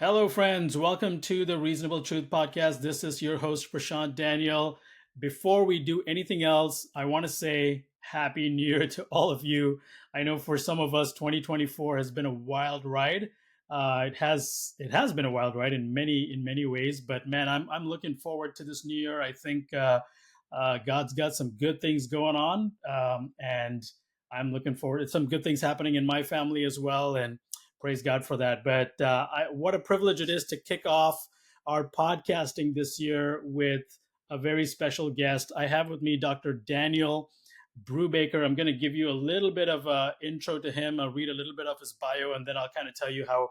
Hello, friends. Welcome to the Reasonable Truth Podcast. This is your host, Prashanth Daniel. Before we do anything else, I want to say Happy New Year to all of you. I know for some of us, 2024 has been a wild ride. It has been a wild ride in many ways. But man, I'm looking forward to this new year. I think God's got some good things going on, and I'm looking forward to some good things happening in my family as well. And praise God for that. But what a privilege it is to kick off our podcasting this year with a very special guest. I have with me Dr. Daniel Brubaker. I'm going to give you a little bit of an intro to him. I'll read a little bit of his bio, and then I'll kind of tell you how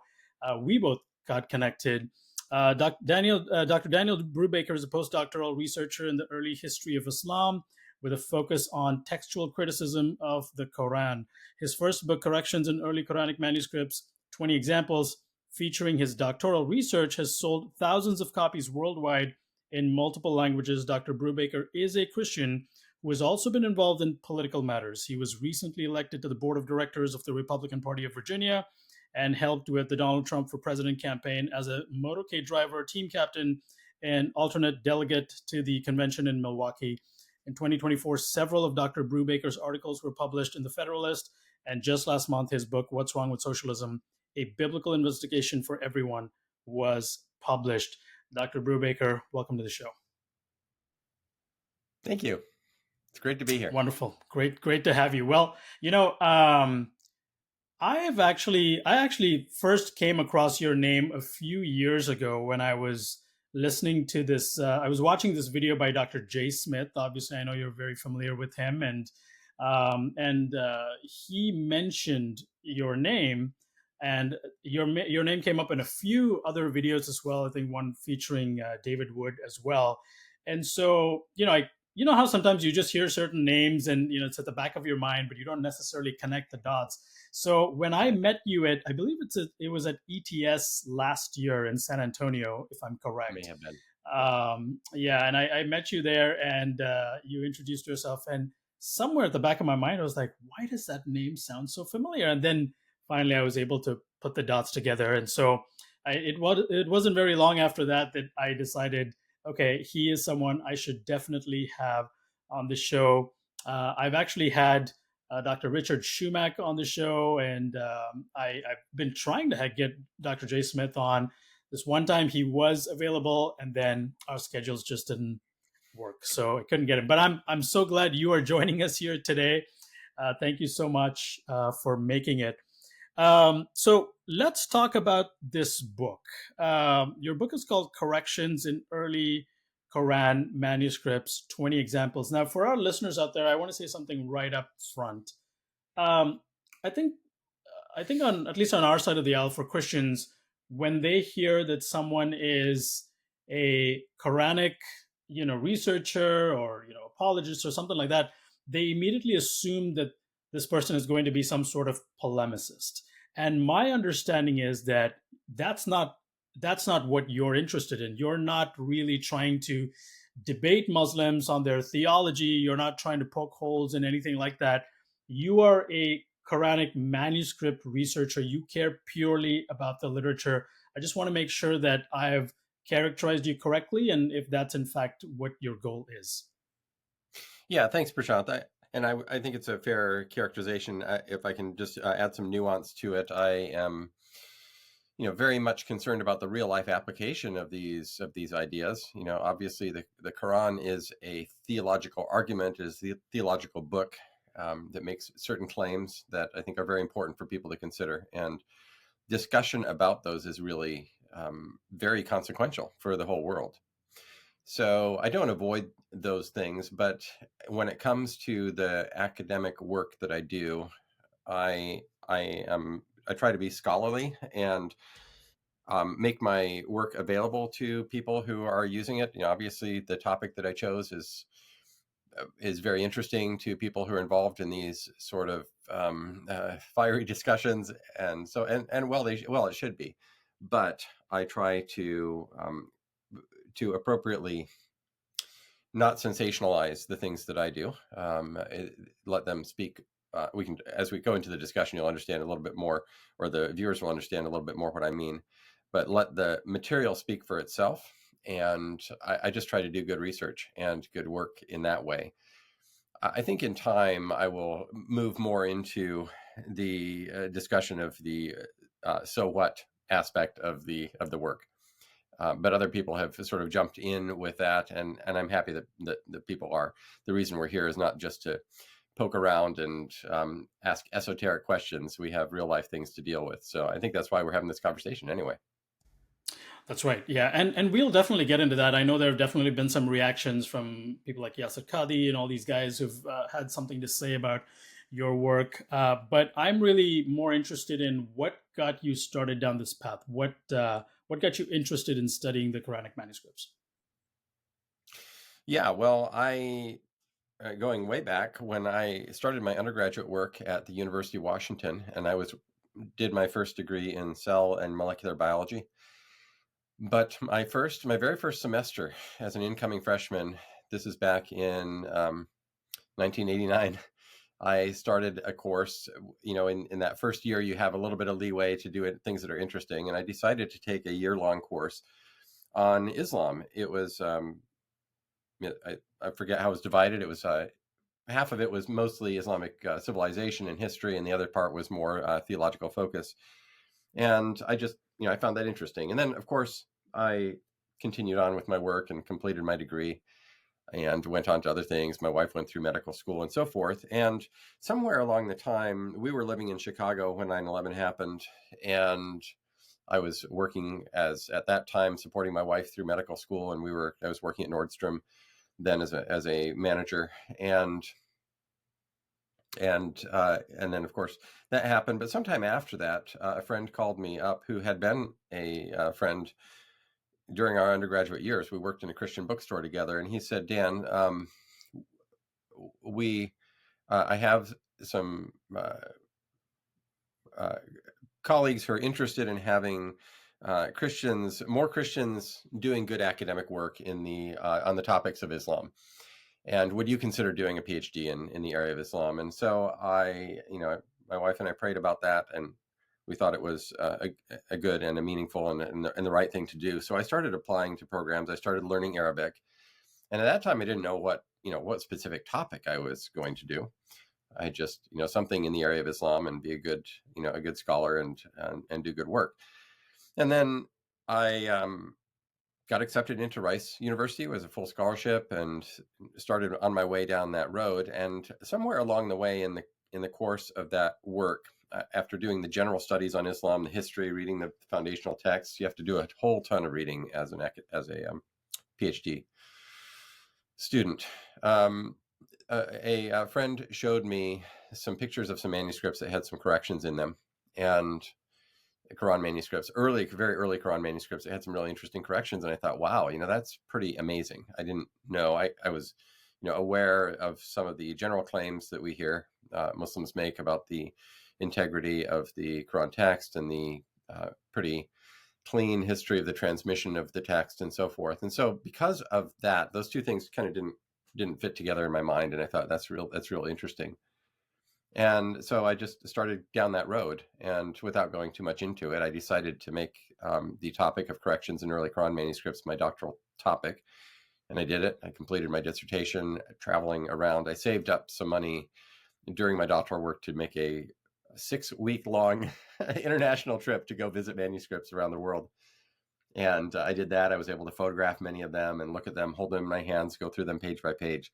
we both got connected. Dr. Daniel Brubaker is a postdoctoral researcher in the early history of Islam with a focus on textual criticism of the Quran. His first book, Corrections in Early Quranic Manuscripts, 20 Examples, featuring his doctoral research, has sold thousands of copies worldwide in multiple languages. Dr. Brubaker is a Christian who has also been involved in political matters. He was recently elected to the board of directors of the Republican Party of Virginia and helped with the Donald Trump for president campaign as a motorcade driver, team captain, and alternate delegate to the convention in Milwaukee. In 2024, several of Dr. Brubaker's articles were published in The Federalist, and just last month, his book, What's Wrong with Socialism? A Biblical Investigation for Everyone, was published. Dr. Brubaker, welcome to the show. Thank you. It's great to be here. Wonderful. Great to have you. Well, I actually first came across your name a few years ago when I was listening to this. I was watching this video by Dr. Jay Smith. Obviously, I know you're very familiar with him, and he mentioned your name, and your name came up in a few other videos as well. I think one featuring David Wood as well. And so, you know how sometimes you just hear certain names and it's at the back of your mind, but you don't necessarily connect the dots. So when I met you at, I believe it was at ETS last year in San Antonio, if I'm correct. May have been. Yeah, and I met you there, and you introduced yourself, and somewhere at the back of my mind, I was like, why does that name sound so familiar? And then finally, I was able to put the dots together, and so it wasn't very long after that I decided, okay, he is someone I should definitely have on the show. I've actually had Dr. Richard Schumack on the show, and I've been trying to get Dr. Jay Smith on. This one time he was available, and then our schedules just didn't work, so I couldn't get him. But I'm so glad you are joining us here today. Thank you so much for making it. So let's talk about this book. Your book is called Corrections in Early Quran Manuscripts, 20 Examples. Now, for our listeners out there, I want to say something right up front. Um, I think on, at least on our side of the aisle, for Christians, when they hear that someone is a Quranic, researcher or apologist or something like that, they immediately assume that this person is going to be some sort of polemicist. And my understanding is that that's not what you're interested in. You're not really trying to debate Muslims on their theology. You're not trying to poke holes in anything like that. You are a Quranic manuscript researcher. You care purely about the literature. I just want to make sure that I've characterized you correctly, and if that's in fact what your goal is. Yeah, thanks, Prashanth. I think it's a fair characterization. If I can just add some nuance to it, I am, very much concerned about the real life application of these ideas. Obviously, the Quran is a theological argument, is the theological book that makes certain claims that I think are very important for people to consider, and discussion about those is really very consequential for the whole world. So I don't avoid those things, but when it comes to the academic work that I do, I try to be scholarly and make my work available to people who are using it. Obviously, the topic that I chose is very interesting to people who are involved in these sort of fiery discussions, and so it should be, but I try to appropriately not sensationalize the things that I do. Let them speak. We can, as we go into the discussion, you'll understand a little bit more, or the viewers will understand a little bit more what I mean. but let the material speak for itself. And I just try to do good research and good work in that way. I think in time I will move more into the discussion of the so what aspect of the work. But other people have sort of jumped in with that, and I'm happy that people are. The reason we're here is not just to poke around and ask esoteric questions. We have real life things to deal with. So I think that's why we're having this conversation anyway. That's right. Yeah, and we'll definitely get into that. I know there have definitely been some reactions from people like Yasser Qadi and all these guys who've had something to say about your work. But I'm really more interested in what got you started down this path. What got you interested in studying the Quranic manuscripts? Yeah, well, I going way back when I started my undergraduate work at the University of Washington, and I was did my first degree in cell and molecular biology. But my very first semester as an incoming freshman, this is back in 1989. I started a course. In that first year, you have a little bit of leeway to do things that are interesting, and I decided to take a year-long course on Islam. It was I forget how it was divided. It was half of it was mostly Islamic civilization and history, and the other part was more theological focus. And I just, I found that interesting. And then, of course, I continued on with my work and completed my degree and went on to other things. My wife went through medical school and so forth. And somewhere along the time, we were living in Chicago when 9/11 happened. And I was working at that time, supporting my wife through medical school. And I was working at Nordstrom then as a manager. And then, of course, that happened. But sometime after that, a friend called me up who had been a friend during our undergraduate years. We worked in a Christian bookstore together, and he said, "Dan, I have some colleagues who are interested in having more Christians doing good academic work on the topics of Islam. And would you consider doing a PhD in the area of Islam?" And so my wife and I prayed about that, and we thought it was a good and a meaningful and the right thing to do. So I started applying to programs. I started learning Arabic, and at that time I didn't know what specific topic I was going to do. I just something in the area of Islam and be a good scholar and do good work. And then I got accepted into Rice University. It was a full scholarship, and started on my way down that road. And somewhere along the way in the course of that work, after doing the general studies on Islam, the history, reading the foundational texts, you have to do a whole ton of reading as a PhD student. A friend showed me some pictures of some manuscripts that had some corrections in them, and Quran manuscripts, very early Quran manuscripts that had some really interesting corrections. And I thought, wow, that's pretty amazing. I didn't know. I was, aware of some of the general claims that we hear Muslims make about the integrity of the Quran text and the pretty clean history of the transmission of the text and so forth. And so because of that, those two things kind of didn't fit together in my mind. And I thought that's real interesting. And so I just started down that road, and without going too much into it, I decided to make the topic of corrections in early Quran manuscripts my doctoral topic. And I did it. I completed my dissertation traveling around. I saved up some money during my doctoral work to make a 6-week long international trip to go visit manuscripts around the world. And I did that. I was able to photograph many of them and look at them, hold them in my hands, go through them page by page.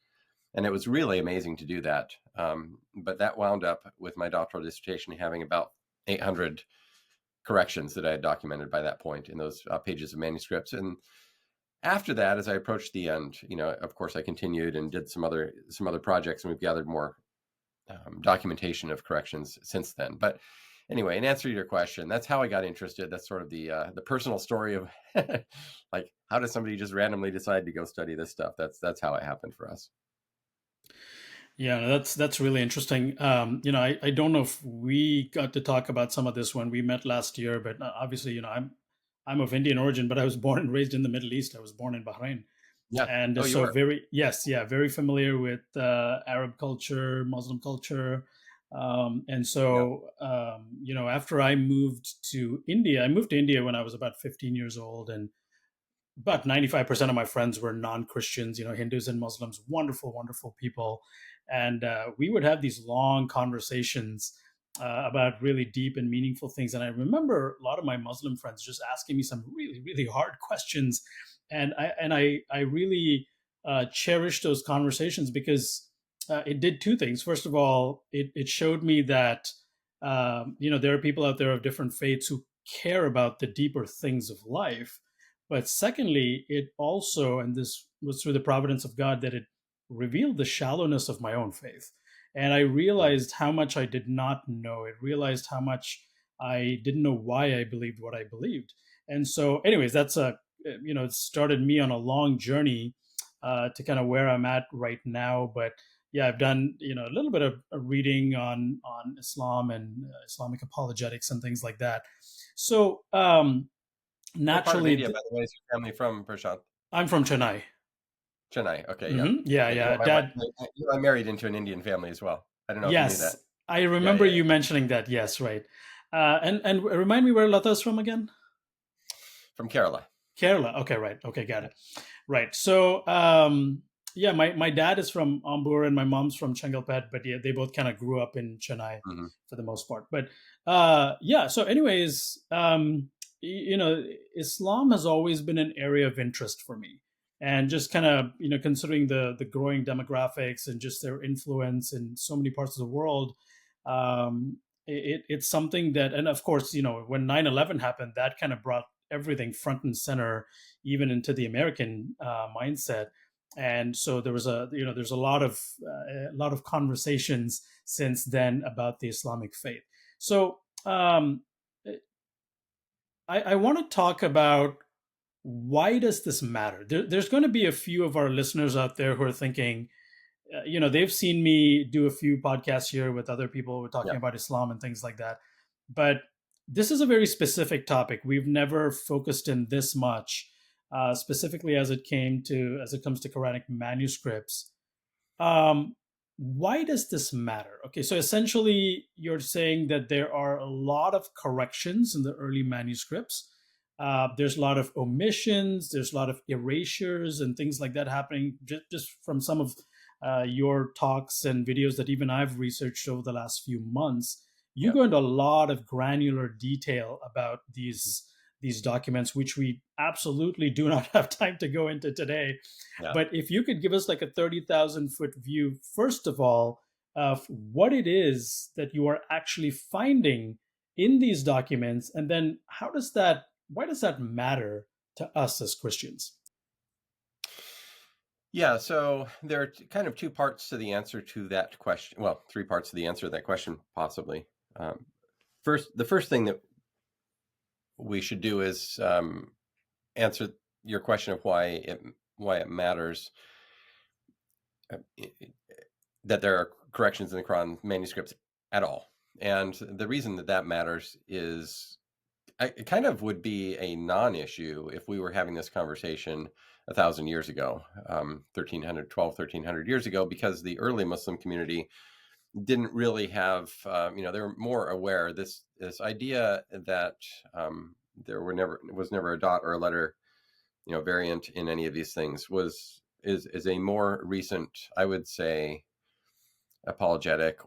And it was really amazing to do that. But that wound up with my doctoral dissertation having about 800 corrections that I had documented by that point in those pages of manuscripts. And after that, as I approached the end, of course, I continued and did some other projects, and we've gathered more documentation of corrections since then. But anyway, in answer to your question, that's how I got interested. That's sort of the personal story of like, how does somebody just randomly decide to go study this stuff? That's how it happened for us. Yeah, no, that's really interesting. I don't know if we got to talk about some of this when we met last year, but obviously, I'm of Indian origin, but I was born and raised in the Middle East. I was born in Bahrain, Yeah. and Oh, you so were. very familiar with Arab culture, Muslim culture. And Yeah. so, after I moved to India when I was about 15 years old, and about 95% of my friends were non-Christians, Hindus and Muslims, wonderful, wonderful people. And we would have these long conversations about really deep and meaningful things. And I remember a lot of my Muslim friends just asking me some really, really hard questions. And I really cherished those conversations because it did two things. First of all, it showed me that, there are people out there of different faiths who care about the deeper things of life. But secondly, it also, and this was through the providence of God, that it revealed the shallowness of my own faith. And I Mm. realized how much I did not know. It realized how much I didn't know why I believed what I believed. And so, anyways, it started me on a long journey to kind of where I'm at right now. But yeah, I've done, a little bit of reading on Islam and Islamic apologetics and things like that. So, What part of naturally, India, by the way, is your family from, Prashanth? I'm from Chennai. Chennai. Okay, yeah. Yeah, Yeah, yeah. my wife, Dad, I'm married into an Indian family as well. I don't know if you knew yes, that. I Yeah, remember yeah, yeah. you mentioning that. Yes, right. And remind me where Lata's from again? From Kerala. Kerala. Okay, right. Okay, got Yeah. it. Right. So, yeah, my dad is from Ambur and my mom's from Chengalpet, but yeah, they both kind of grew up in Chennai Hmm. for the most part. But yeah. So, anyways, Islam has always been an area of interest for me, and just kind of considering the growing demographics and just their influence in so many parts of the world. It's something that, and of course, when 9/11 happened, that kind of brought everything front and center, even into the American mindset. And so there's a lot of conversations since then about the Islamic faith. So I want to talk about, why does this matter? There's going to be a few of our listeners out there who are thinking, they've seen me do a few podcasts here with other people who are Yeah. talking about Islam and things like that. But this is a very specific topic. We've never focused in this much, specifically as it comes to Quranic manuscripts. Um, why does this matter? Okay, so essentially, you're saying that there are a lot of corrections in the early manuscripts. There's a lot of omissions, there's a lot of erasures and things like that happening, just from some of your talks and videos that even I've researched over the last few months. You Yeah. go into a lot of granular detail about these documents, which we absolutely do not have time to go into today. Yeah. But if you could give us like a 30,000-foot view, first of all, of what it is that you are actually finding in these documents, and then why does that matter to us as Christians? Yeah, so there are kind of two parts to the answer to that question. Well, three parts to the answer to that question, possibly. Um, the first thing that we should do is answer your question of why it matters uh, that there are corrections in the Quran manuscripts at all. And the reason that that matters is it kind of would be a non-issue if we were having this conversation 1,000 years ago, 1300 years ago, because the early Muslim community didn't really have, they were more aware. This idea that there was never a dot or a letter, variant in any of these things is a more recent, I would say, apologetic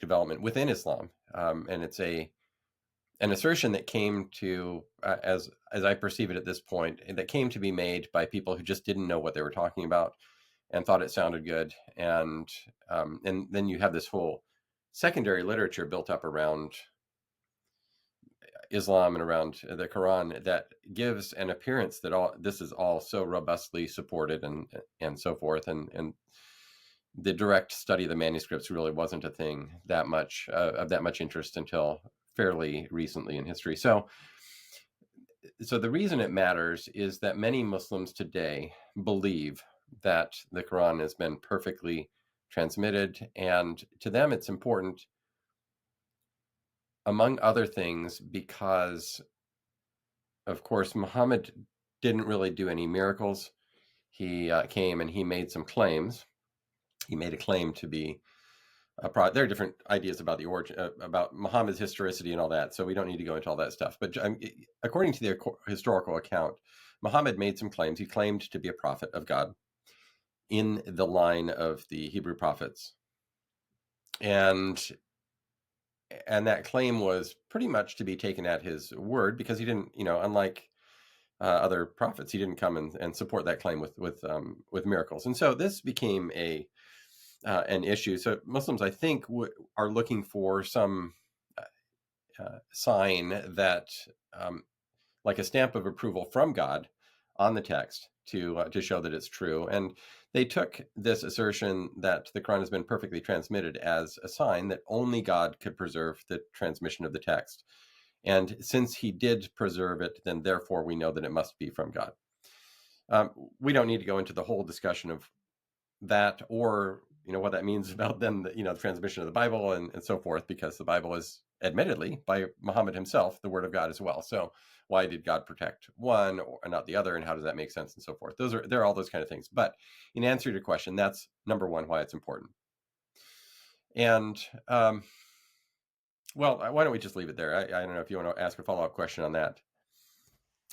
development within Islam, and it's an assertion that came to, as I perceive it at this point, that came to be made by people who just didn't know what they were talking about and thought it sounded good, and then you have this whole secondary literature built up around Islam and around the Quran that gives an appearance that all this is all so robustly supported and so forth, and the direct study of the manuscripts really wasn't a thing that much of that much interest until fairly recently in history. So the reason it matters is that many Muslims today believe that the Quran has been perfectly transmitted, and to them it's important, among other things, because of course Muhammad didn't really do any miracles. He came and he made some claims. He made a claim to be there are different ideas about the origin, about Muhammad's historicity and all that. So we don't need to go into all that stuff. But according to the historical account, Muhammad made some claims. He claimed to be a prophet of God in the line of the Hebrew prophets, and that claim was pretty much to be taken at his word, because he didn't, unlike other prophets, he didn't come and support that claim with miracles. And so this became an issue. So Muslims, I think, are looking for some sign that, like a stamp of approval from God on the text to show that it's true. And they took this assertion that the Quran has been perfectly transmitted as a sign that only God could preserve the transmission of the text. And since he did preserve it, then therefore we know that it must be from God. We don't need to go into the whole discussion of that, or what that means about them, the transmission of the Bible and so forth, because the Bible is admittedly by Muhammad himself the word of God as well. So why did God protect one or not the other, and how does that make sense, and so forth? There are all those kind of things. But in answer to your question, that's number one, why it's important. And well, why don't we just leave it there? I don't know if you want to ask a follow-up question on that.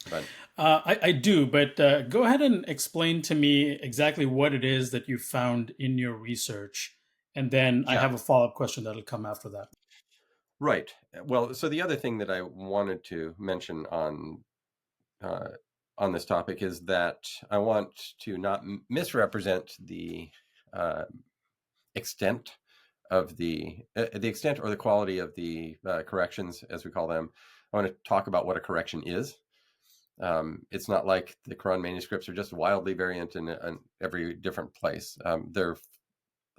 But I do, but go ahead and explain to me exactly what it is that you found in your research, and then I yeah, have a follow-up question that'll come after that. right. Well, so the other thing that I wanted to mention on this topic is that I want to not misrepresent the uh, extent of the extent or the quality of the corrections, as we call them. I want to talk about what a correction is. It's not like the Quran manuscripts are just wildly variant in every different place. They're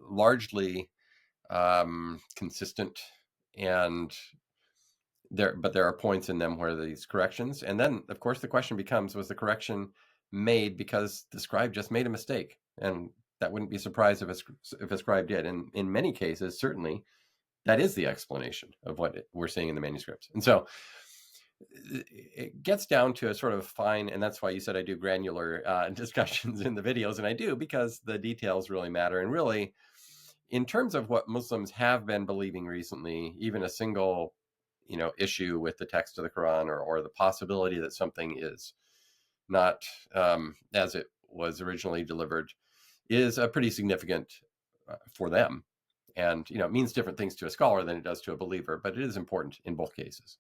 largely consistent, and there are points in them where these corrections, and then of course the question becomes, was the correction made because the scribe just made a mistake? And that wouldn't be surprised if a scribe did, and in many cases certainly that is the explanation of what we're seeing in the manuscripts. And so it gets down to a sort of fine, and that's why you said I do granular discussions in the videos, and I do, because the details really matter. And really, in terms of what Muslims have been believing recently, even a single issue with the text of the Quran, or the possibility that something is not as it was originally delivered, is a pretty significant for them. And it means different things to a scholar than it does to a believer, but it is important in both cases.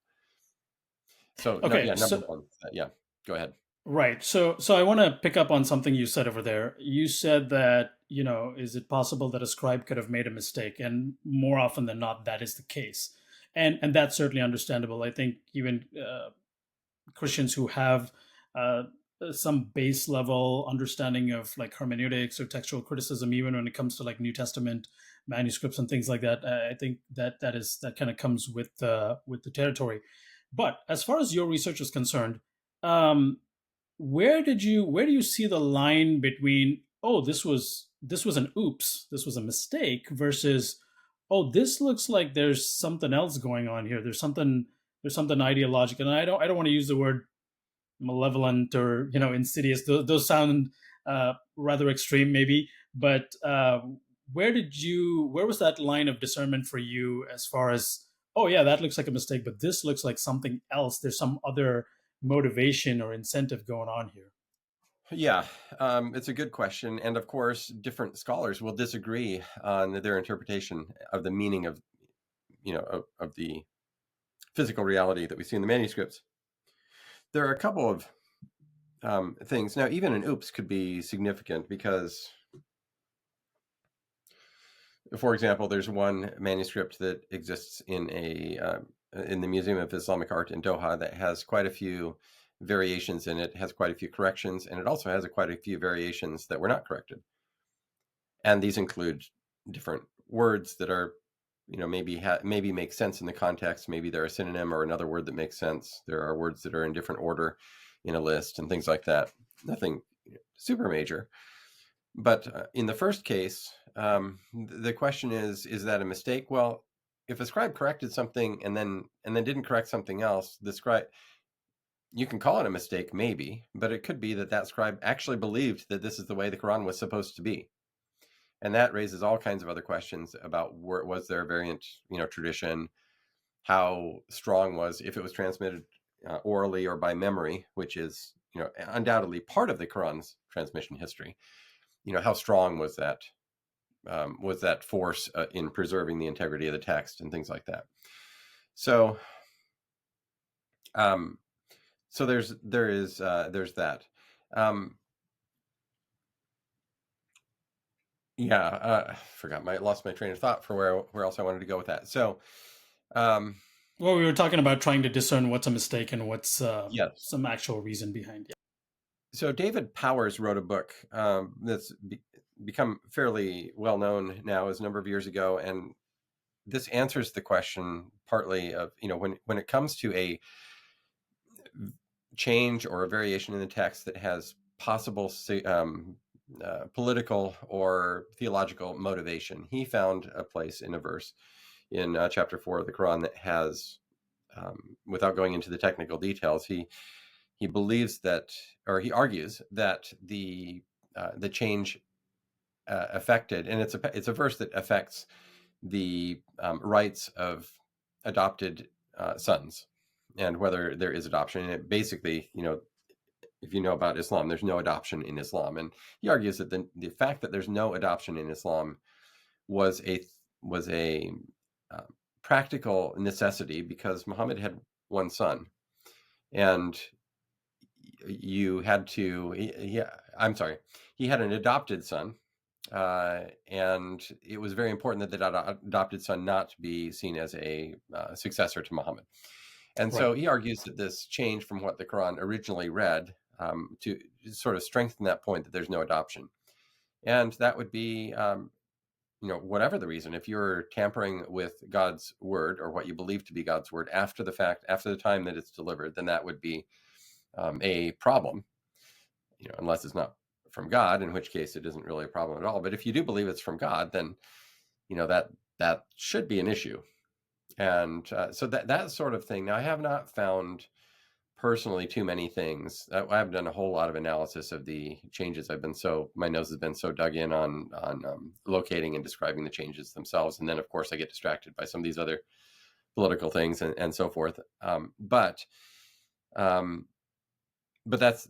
So no, Okay, yeah, number so one, yeah, go ahead. right, so I want to pick up on something you said over there. You said that, is it possible that a scribe could have made a mistake? And more often than not, that is the case, and that's certainly understandable. I think even Christians who have uh, some base level understanding of like hermeneutics or textual criticism, even when it comes to like New Testament manuscripts and things like that, I think that kind of comes with the territory. But as far as your research is concerned, um, where do you see the line between, oh, this was an oops, this was a mistake, versus, oh, this looks like there's something else going on here, there's something ideological? And I don't want to use the word malevolent or insidious. Those sound rather extreme maybe, but where was that line of discernment for you, as far as, oh yeah, that looks like a mistake, but this looks like something else, there's some other motivation or incentive going on here? Yeah, it's a good question, and of course, different scholars will disagree on their interpretation of the meaning of of the physical reality that we see in the manuscripts. There are a couple of things. Now, even an oops could be significant because, for example, there's one manuscript that exists in the Museum of Islamic Art in Doha that has quite a few variations in it, has quite a few corrections, and it also has quite a few variations that were not corrected. And these include different words that are, maybe make sense in the context. Maybe they're a synonym or another word that makes sense. There are words that are in different order in a list and things like that. Nothing super major. But in the first case, the question is that a mistake? Well, if a scribe corrected something and then didn't correct something else, the scribe, you can call it a mistake, maybe, but it could be that scribe actually believed that this is the way the Quran was supposed to be. And that raises all kinds of other questions about was there a variant, tradition, how strong was, if it was transmitted orally or by memory, which is, undoubtedly part of the Quran's transmission history. How strong was that force in preserving the integrity of the text and things like that. So, um, so there's that. Lost my train of thought for where else I wanted to go with that. So, um, Well, we were talking about trying to discern what's a mistake and what's yes. some actual reason behind it. So David Powers wrote a book that's become fairly well known now, as a number of years ago, and this answers the question partly of, when it comes to a change or a variation in the text that has possible political or theological motivation. He found a place in a verse in chapter 4 of the Quran that has, without going into the technical details, he believes that, or he argues that the change affected, and it's a verse that affects the rights of adopted sons and whether there is adoption. And it basically, if you know about Islam, there's no adoption in Islam. And he argues that the fact that there's no adoption in Islam was a uh, practical necessity because Muhammad had one son, and you had to. He had an adopted son, and it was very important that the adopted son not be seen as a successor to Muhammad. And Right. so he argues that this change from what the Quran originally read to sort of strengthen that point that there's no adoption. And that would be, whatever the reason, if you're tampering with God's word or what you believe to be God's word after the fact, after the time that it's delivered, then that would be a problem, unless it's not from God, in which case it isn't really a problem at all. But if you do believe it's from God, then, that should be an issue. And so that sort of thing. Now, I have not found personally too many things. I haven't done a whole lot of analysis of the changes. My nose has been so dug in on locating and describing the changes themselves, and then of course I get distracted by some of these other political things and so forth. But that's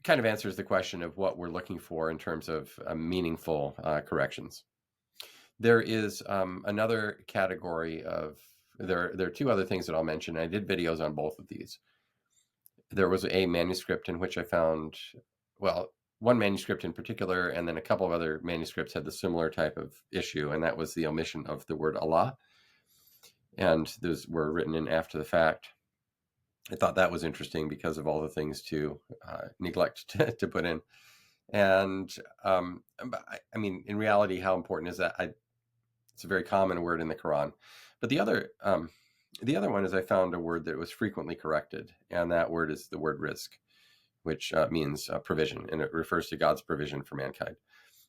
kind of answers the question of what we're looking for in terms of meaningful corrections. There is another category of there are two other things that I'll mention. I did videos on both of these. There was a manuscript in which I found, well, one manuscript in particular, and then a couple of other manuscripts had the similar type of issue, and that was the omission of the word Allah. And those were written in after the fact. I thought that was interesting because of all the things to neglect to put in. And I mean, in reality, how important is that? It's a very common word in the Quran. But the other one is I found a word that was frequently corrected, and that word is the word rizq, which means provision, and it refers to God's provision for mankind.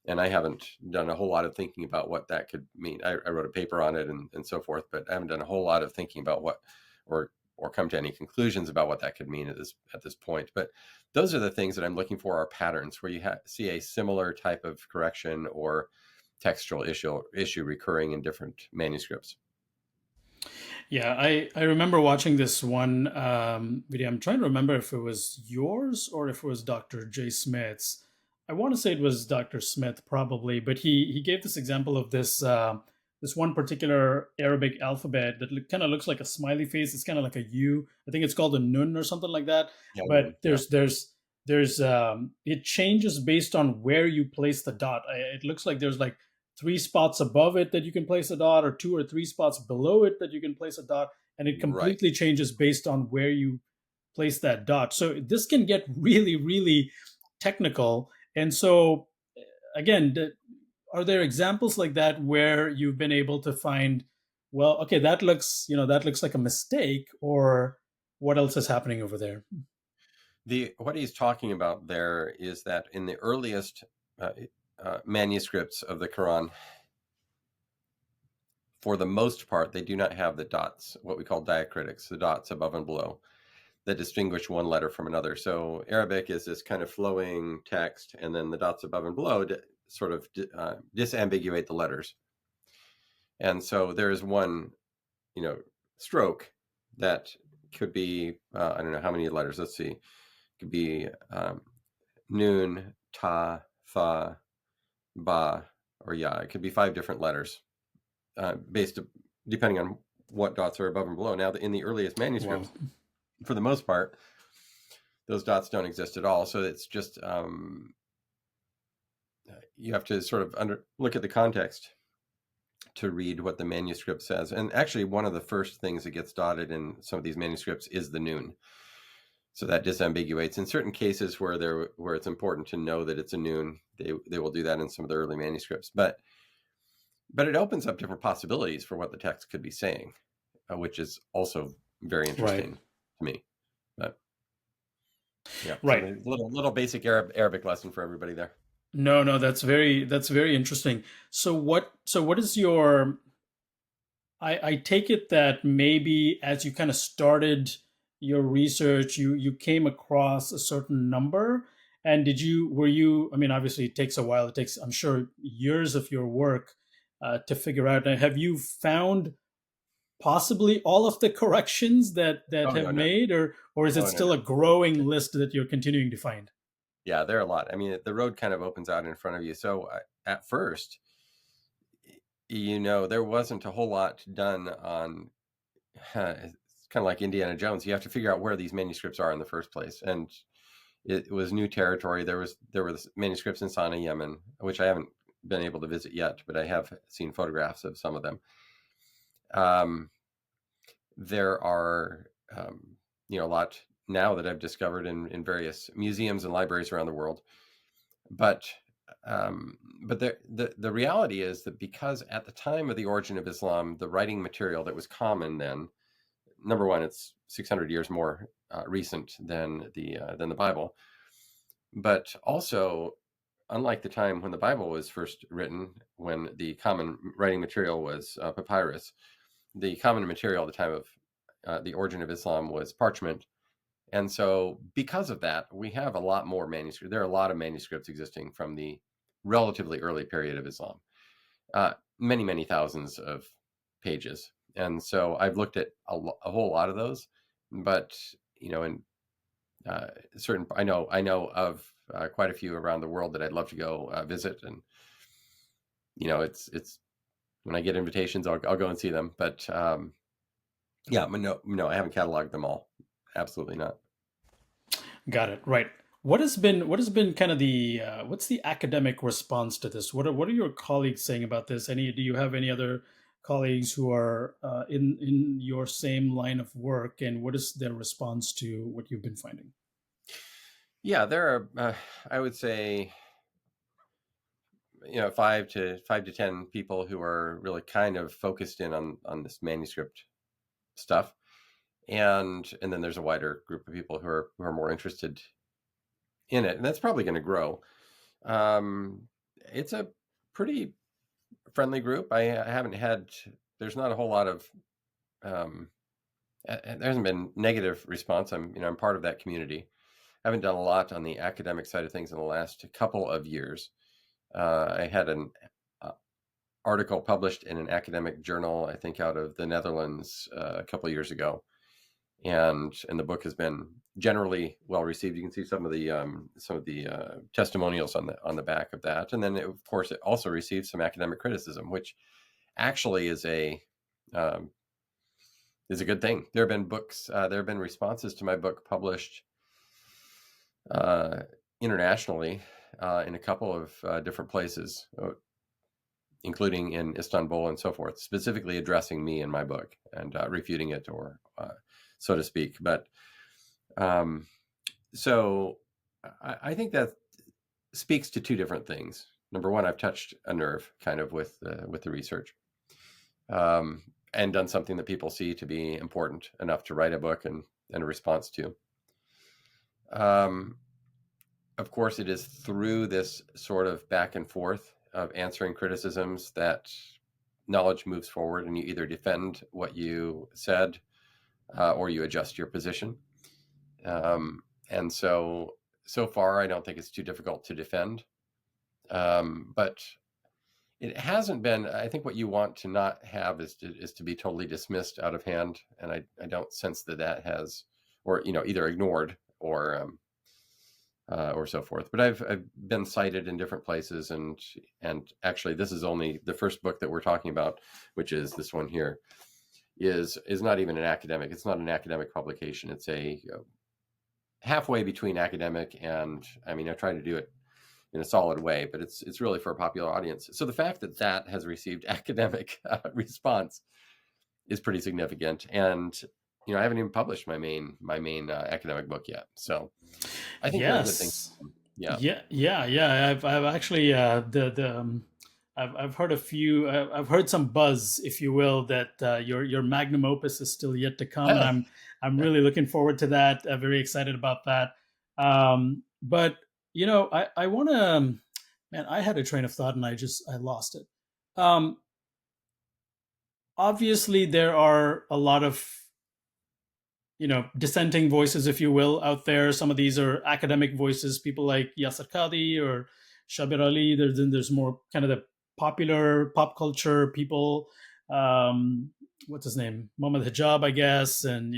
And I haven't done a whole lot of thinking about what that could mean. I wrote a paper on it and so forth, but I haven't done a whole lot of thinking about what, or come to any conclusions about what that could mean at this point. But those are the things that I'm looking for, are patterns where you see a similar type of correction or textual issue recurring in different manuscripts. Yeah, I remember watching this one video. I'm trying to remember if it was yours or if it was Dr. J. Smith's. I want to say it was Dr. Smith probably, but he gave this example of this one particular Arabic alphabet that kind of looks like a smiley face. It's kind of like a U. I think it's called a nun or something like that. Yeah, But yeah. there's it changes based on where you place the dot. It looks like there's like 3 spots above it that you can place a dot, or 2 or 3 spots below it that you can place a dot, and it Right. completely changes based on where you place that dot. So this can get really, really technical. And so, again, are there examples like that where you've been able to find, well, okay, that looks like a mistake, or what else is happening over there? What he's talking about there is that in the earliest manuscripts of the Quran, for the most part, they do not have the dots, what we call diacritics, the dots above and below, that distinguish one letter from another. So Arabic is this kind of flowing text, and then the dots above and below sort of disambiguate the letters. And so there is one, stroke that could be, I don't know how many letters. Let's see. It could be noon, ta, tha, ba, or ya. It could be 5 different letters, depending on what dots are above and below. Now, in the earliest manuscripts, Wow. for the most part, those dots don't exist at all. So it's just you have to sort of look at the context to read what the manuscript says. And actually, one of the first things that gets dotted in some of these manuscripts is the noon. So that disambiguates. In certain cases where it's important to know that it's a noon, they will do that in some of the early manuscripts. But it opens up different possibilities for what the text could be saying, which is also very interesting to me. But yeah, Right. so little basic Arabic lesson for everybody there. No, that's very interesting. So what is your, I take it that maybe as you kind of started your research, you came across a certain number, and were you, I mean, obviously it takes a while. It takes, I'm sure, years of your work to figure out. Have you found possibly all of the corrections that Oh, have no. made, or is it Oh, no. still a growing list that you're continuing to find? Yeah, there are a lot. I mean, the road kind of opens out in front of you. So at first, there wasn't a whole lot done on. It's kind of like Indiana Jones. You have to figure out where these manuscripts are in the first place, and it was new territory. There were manuscripts in Sana'a, Yemen, which I haven't been able to visit yet, but I have seen photographs of some of them. There are a lot now that I've discovered in various museums and libraries around the world. But the reality is that because at the time of the origin of Islam, the writing material that was common then, number one, it's 600 years more recent than the Bible, but also, unlike the time when the Bible was first written, when the common writing material was papyrus, the common material at the time of the origin of Islam was parchment. And so because of that, we have a lot more manuscripts. There are a lot of manuscripts existing from the relatively early period of Islam, many, many thousands of pages. And so I've looked at a whole lot of those, but, in I know of quite a few around the world that I'd love to go visit. And, it's when I get invitations, I'll go and see them. But yeah, but no, I haven't cataloged them all. Absolutely not. Got it. Right. What has been kind of the what's the academic response to this? What are your colleagues saying about this? Do you have any other colleagues who are in your same line of work, and what is their response to what you've been finding? Yeah, there are, I would say, 5 to 10 people who are really kind of focused in on this manuscript stuff, and then there's a wider group of people who are more interested in it, and that's probably going to grow. Um, it's a pretty friendly group. I haven't had. There's not a whole lot of. There hasn't been negative response. I'm part of that community. I haven't done a lot on the academic side of things in the last couple of years. I had an article published in an academic journal, I think, out of the Netherlands a couple of years ago, and the book has been generally well received. You can see some of the testimonials on the back of that, and then of course it also received some academic criticism, which actually is a good thing. There have been responses to my book published internationally in a couple of different places, including in Istanbul and so forth, specifically addressing me in my book and refuting it, or so to speak. But so I think that speaks to two different things. Number one, I've touched a nerve kind of with the research, and done something that people see to be important enough to write a book and a response to. Of course, it is through this sort of back and forth of answering criticisms that knowledge moves forward, and you either defend what you said or you adjust your position. And so far, I don't think it's too difficult to defend. But it hasn't been. I think what you want to not have is to be totally dismissed out of hand, and I don't sense that has, or either ignored or so forth. But I've been cited in different places, and actually, this is only the first book that we're talking about, which is this one here. Is not even an academic. It's not an academic publication. It's a halfway between academic and, I mean, I try to do it in a solid way, but it's really for a popular audience. So the fact that has received academic response is pretty significant. And I haven't even published my main academic book yet. So I think there are good things. Yes. Yeah. Yeah. I've actually I've heard a few. I've heard some buzz, if you will, that your magnum opus is still yet to come, and I'm really looking forward to that. Very excited about that. But I want to. Man, I had a train of thought and I lost it. Um, Obviously, there are a lot of dissenting voices, if you will, out there. Some of these are academic voices, people like Yasser Qadi or Shabir Ali. There's more kind of the popular pop culture people. What's his name? Mohammed Hijab, I guess, and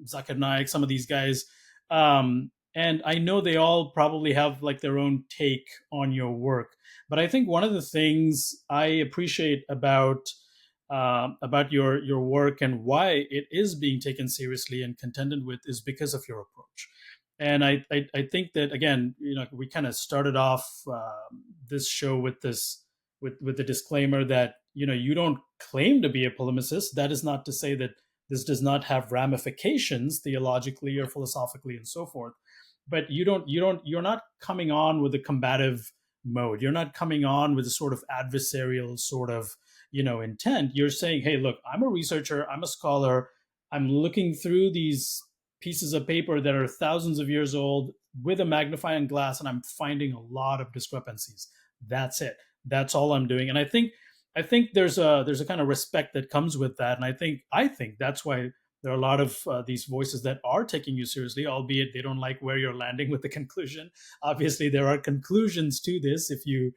Zakir Naik. Some of these guys, and I know they all probably have like their own take on your work. But I think one of the things I appreciate about your work and why it is being taken seriously and contended with is because of your approach. And I think that, again, we kind of started off this show with with the disclaimer that you don't claim to be a polemicist. That is not to say that this does not have ramifications theologically or philosophically and so forth. But you're not coming on with a combative mode. You're not coming on with a sort of adversarial sort of intent. You're saying, hey, look, I'm a researcher, I'm a scholar, I'm looking through these pieces of paper that are thousands of years old with a magnifying glass, and I'm finding a lot of discrepancies. That's it. That's all I'm doing. And I think there's a kind of respect that comes with that. And I think that's why there are a lot of these voices that are taking you seriously, albeit they don't like where you're landing with the conclusion. Obviously, there are conclusions to this if you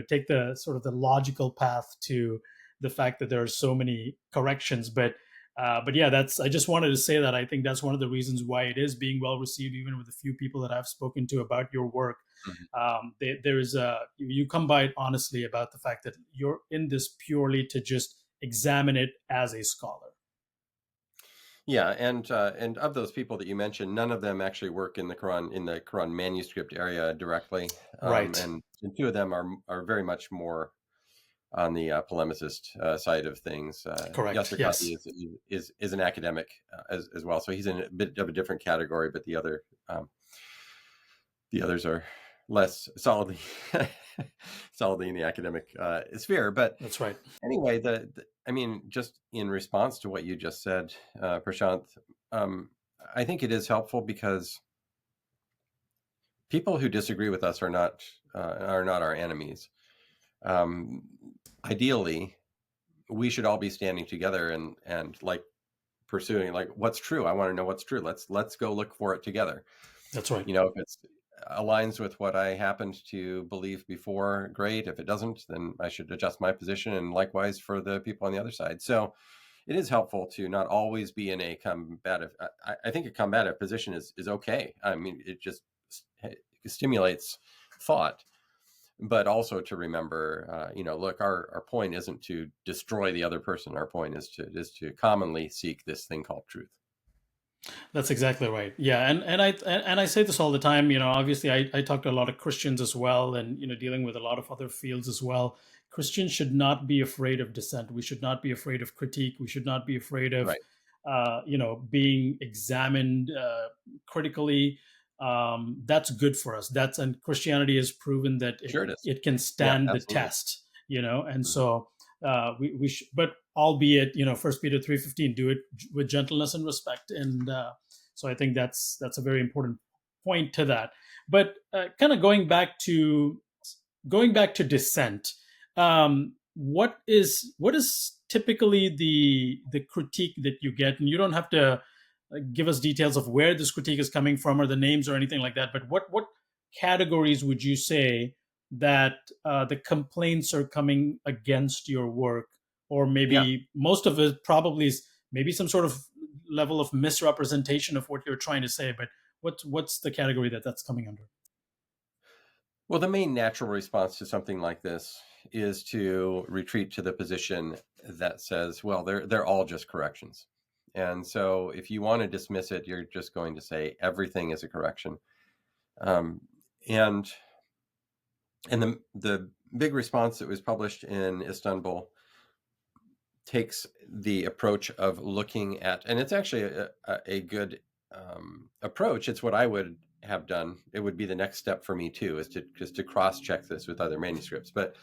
take the sort of the logical path to the fact that there are so many corrections. But yeah, I just wanted to say that I think that's one of the reasons why it is being well received, even with the few people that I've spoken to about your work. There is you come by it honestly about the fact that you're in this purely to just examine it as a scholar. Yeah, and of those people that you mentioned, none of them actually work in the Quran manuscript area directly, Right. and two of them are very much more on the polemicist side of things. Correct. Yasser Yes. Qadi is an academic as well, so he's in a bit of a different category. But the others are less solidly solidly in the academic sphere. But That's right. anyway, I mean, just in response to what you just said, Prashanth, I think it is helpful because people who disagree with us are not our enemies. Ideally, we should all be standing together and like pursuing like what's true. I want to know what's true. Let's go look for it together. That's right. If it's aligns with what I happened to believe before, great. If it doesn't, then I should adjust my position, and likewise for the people on the other side. So it is helpful to not always be in a combative. I think a combative position is okay. I mean, it just stimulates thought, but also to remember, look, our point isn't to destroy the other person. Our point is to commonly seek this thing called truth. That's exactly right. Yeah, and I say this all the time. Obviously, I talk to a lot of Christians as well, and dealing with a lot of other fields as well. Christians should not be afraid of dissent. We should not be afraid of critique. We should not be afraid of, Right. being examined critically. That's good for us. And Christianity has proven that Sure it is. it can Yeah, stand the absolutely. test. And Mhm. so we should, but albeit, First Peter 3:15, do it with gentleness and respect. And so I think that's a very important point to that. But kind of going back to dissent, what is typically the critique that you get? And you don't have to give us details of where this critique is coming from or the names or anything like that. But what categories would you say that the complaints are coming against your work, or Yeah. maybe most of it probably is maybe some sort of level of misrepresentation of what you're trying to say. But what's the category that that's coming under? Well, the main natural response to something like this is to retreat to the position that says, well, they're all just corrections. And so if you want to dismiss it, you're just going to say everything is a correction. Um, and and the big response that was published in Istanbul takes the approach of looking at, and it's actually a good approach. It's what I would have done. It would be the next step for me too, is to just to cross check this with other manuscripts. But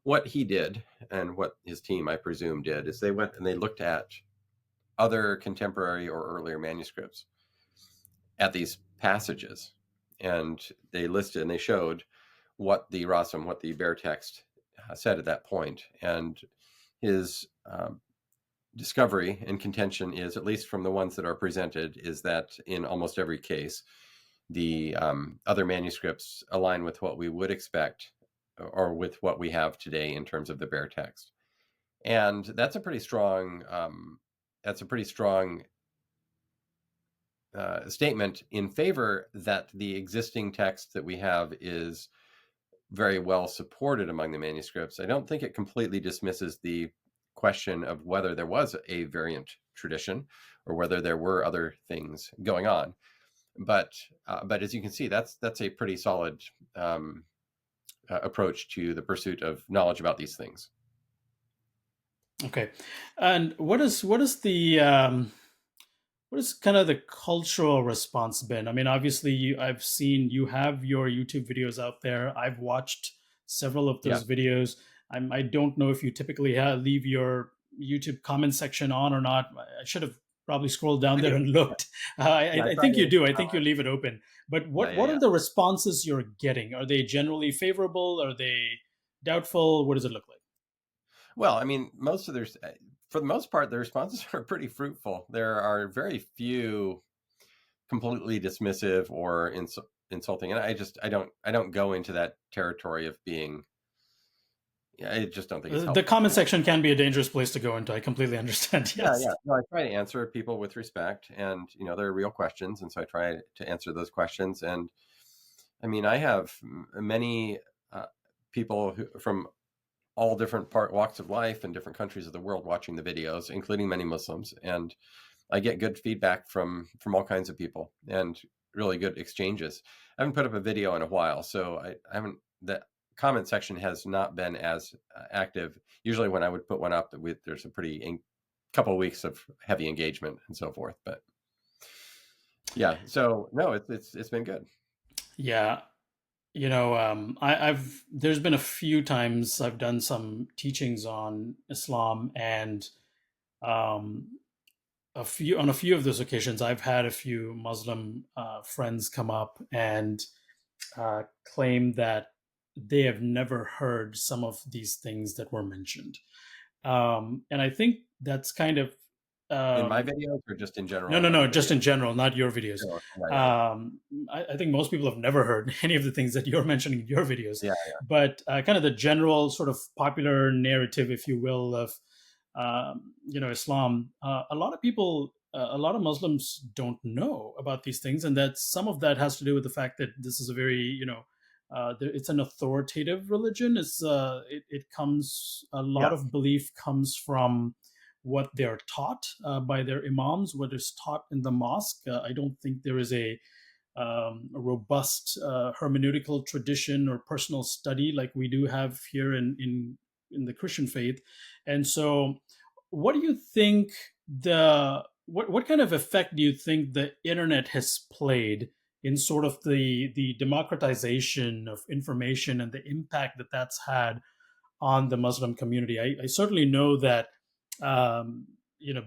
what he did, and what his team, I presume, did, is they went and they looked at other contemporary or earlier manuscripts at these passages, and they listed and they showed what the Rasam, what the bare text said at that point. And his discovery and contention is, at least from the ones that are presented, is that in almost every case, the other manuscripts align with what we would expect or with what we have today in terms of the bare text. And that's a pretty strong statement in favor that the existing text that we have is very well supported among the manuscripts. I don't think it completely dismisses the question of whether there was a variant tradition or whether there were other things going on. But as you can see, that's a pretty solid approach to the pursuit of knowledge about these things. Okay, and what is the what is kind of the cultural response been? I mean, obviously, I've seen you have your YouTube videos out there. I've watched several of Yeah, those videos. I don't know if you typically leave your YouTube comment section on or not. I should have probably scrolled down I there do. and Yeah, looked. yeah, I I try think you to. do. I think you leave it open. But Yeah, what yeah. are the responses you're getting? Are they generally favorable? Are they doubtful? What does it look like? Well, I mean, for the most part, the responses are pretty fruitful. There are very few completely dismissive or insulting, and I don't go into that territory of being. Yeah, I just don't think it's The helpful. comment section can be a dangerous place to go into. I completely understand. Yeah, Yes. yeah. No, I try to answer people with respect, and they're real questions, and so I try to answer those questions. And I mean, I have many people from all different walks of life and different countries of the world watching the videos, including many Muslims, and I get good feedback from all kinds of people and really good exchanges. I haven't put up a video in a while, so I haven't. The comment section has not been as active. Usually, when I would put one up, there's a pretty couple of weeks of heavy engagement and so forth. But yeah, so no, it's been good. Yeah. I've there's been a few times I've done some teachings on Islam, and um, a few of those occasions, I've had a few Muslim friends come up and claim that they have never heard some of these things that were mentioned. And I think that's kind of In my um, videos, or just in no, general no, in no, other just videos? in general, not your videos. Oh, yeah, I think most people have never heard any of the things that you're mentioning in your videos, yeah, but kind of the general sort of popular narrative, if you will, of Islam. A lot of people, a lot of Muslims don't know about these things, and that some of that has to do with the fact that this is a very, it's an authoritative religion. It comes, a lot yeah, of belief comes from what they're taught by their imams, what is taught in the mosque. I don't think there is a robust hermeneutical tradition or personal study like we do have here in the Christian faith. And so, what do you think what kind of effect do you think the internet has played in sort of the democratization of information and the impact that that's had on the Muslim community? I certainly know that,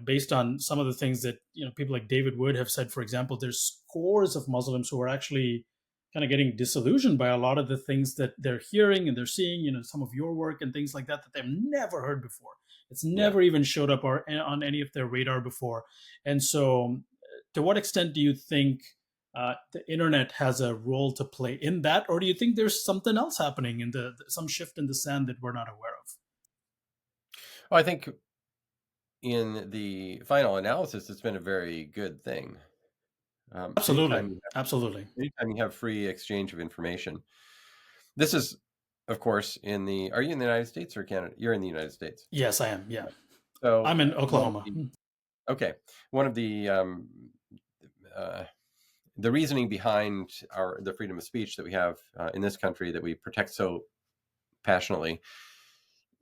based on some of the things that people like David Wood have said, for example, there's scores of Muslims who are actually kind of getting disillusioned by a lot of the things that they're hearing and they're seeing. Some of your work and things like that they've never heard before. It's yeah. never even showed up on any of their radar before. And so, to what extent do you think the internet has a role to play in that, or do you think there's something else happening in some shift in the sand that we're not aware of? Well, I think in the final analysis, it's been a very good thing. Absolutely, absolutely. Anytime you have free exchange of information, this is, of course, in the. Are you in the United States or Canada? You're in the United States. Yes, I am. Yeah, So I'm in one of Oklahoma. the okay, one of uh, the reasoning behind the freedom of speech that we have in this country that we protect so passionately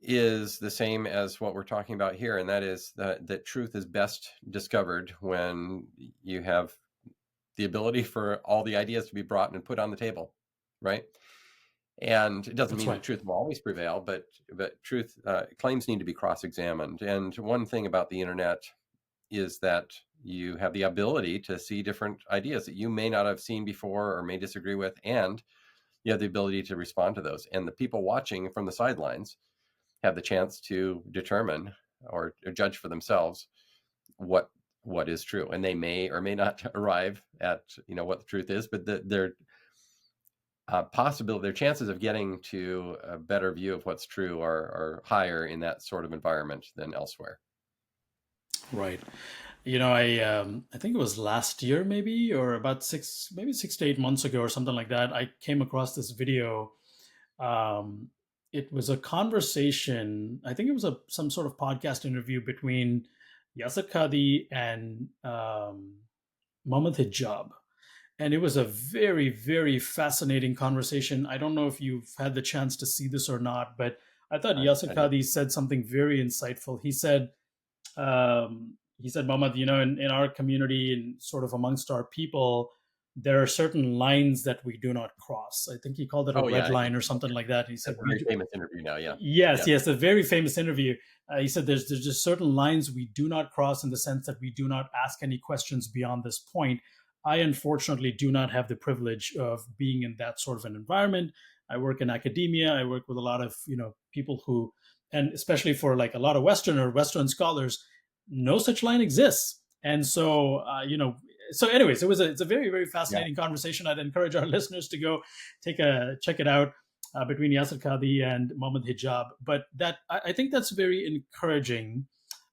is the same as what we're talking about here, and that is that truth is best discovered when you have the ability for all the ideas to be brought and put on the table, right? And it doesn't That's mean that right. truth will always prevail, but truth claims need to be cross-examined. And one thing about the internet is that you have the ability to see different ideas that you may not have seen before or may disagree with, and you have the ability to respond to those. And the people watching from the sidelines have the chance to determine or judge for themselves what is true, and they may or may not arrive at what the truth is, but their possibility, their chances of getting to a better view of what's true are higher in that sort of environment than elsewhere. Right. I think it was last year, maybe, or about maybe 6 to 8 months ago, or something like that. I came across this video. Um, it was a conversation. I think it was some sort of podcast interview between Yasir Qadhi and Mohammed Hijab, and it was a very, very fascinating conversation. I don't know if you've had the chance to see this or not, but I thought Yasir I did. Qadhi said something very insightful. He said, Mohammed, in our community and sort of amongst our people, there are certain lines that we do not cross. I think he called it a Oh red yeah, line or something like that. He said, that's a very famous interview now. Yeah, yes, yeah, yes, a very famous interview. He said, there's just certain lines we do not cross in the sense that we do not ask any questions beyond this point. I unfortunately do not have the privilege of being in that sort of an environment. I work in academia. I work with a lot of people who, and especially for like a lot of Western scholars, no such line exists. And so so anyways, it's a very, very yeah. fascinating conversation. I'd encourage our listeners to go check it out, between Yasir Qadhi and Mohammed Hijab. But I think that's very encouraging.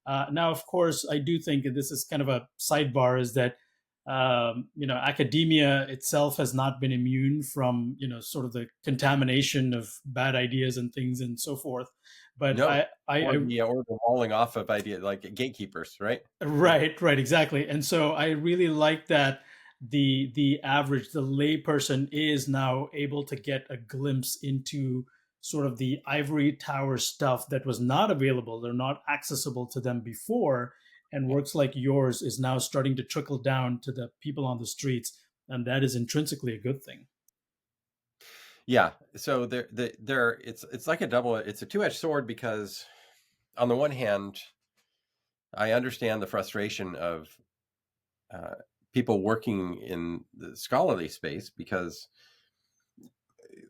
Now, of course, I do think, and this is kind of a sidebar, is that academia itself has not been immune from sort of the contamination of bad ideas and things and so forth. But No, I or the walling off of idea like gatekeepers, right? Right, right, exactly. And so I really like that the layperson is now able to get a glimpse into sort of the ivory tower stuff that was not available, they're not accessible to them before, and Yeah. works like yours is now starting to trickle down to the people on the streets, and that is intrinsically a good thing. Yeah. So it's like it's a two-edged sword because on the one hand, I understand the frustration of uh, people working in the scholarly space because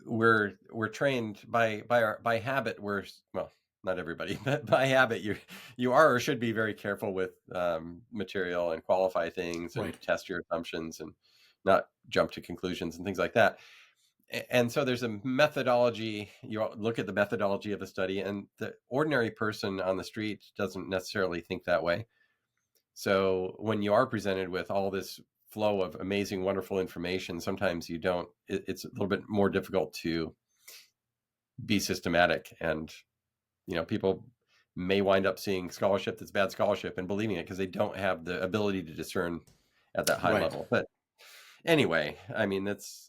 we're trained by habit. Well, not everybody, but by habit, you are or should be very careful with material and qualify things and Right. test your assumptions and not jump to conclusions and things like that. And so there's a methodology. You look at the methodology of a study, and the ordinary person on the street doesn't necessarily think that way. So when you are presented with all this flow of amazing, wonderful information, sometimes you don't. It's a little bit more difficult to be systematic, and people may wind up seeing scholarship that's bad scholarship and believing it because they don't have the ability to discern at that high Right. level. But anyway, I mean,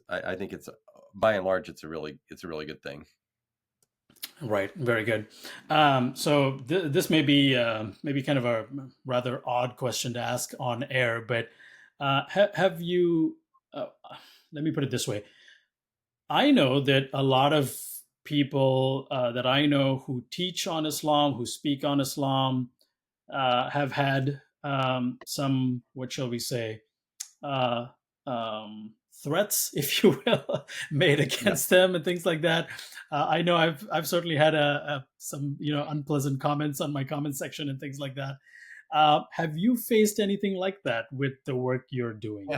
I think it's by and large, it's a really good thing. Right, very good. So this may be maybe kind of a rather odd question to ask on air, but have you? Uh, Let me put it this way: I know that a lot of people that I know who teach on Islam, who speak on Islam, have had some, what shall we say, uh, threats, if you will, made Yeah. against them and things like that. I know I've certainly had some unpleasant comments on my comment section and things like that. Have you faced anything like that with the work you're doing?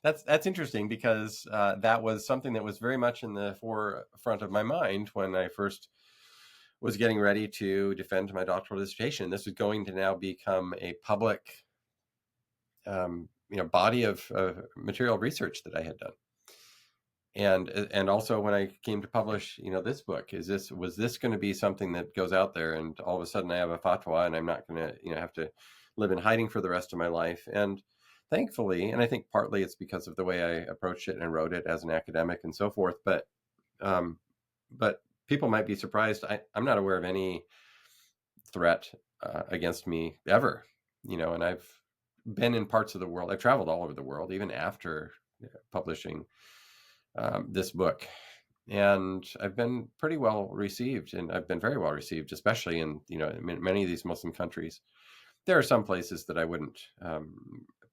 That's interesting because that was something that was very much in the forefront of my mind when I first was getting ready to defend my doctoral dissertation. This was going to now become a public, body of material research that I had done. And also when I came to publish, this book, was this going to be something that goes out there, and all of a sudden I have a fatwa, and I'm not going to, have to live in hiding for the rest of my life. And thankfully, and I think partly it's because of the way I approached it and wrote it as an academic and so forth, um, but people might be surprised. I'm not aware of any threat against me ever, and I've been in parts of the world. I've traveled all over the world, even after publishing this book. And I've been pretty well received, and I've been very well received, especially in, many of these Muslim countries. There are some places that I wouldn't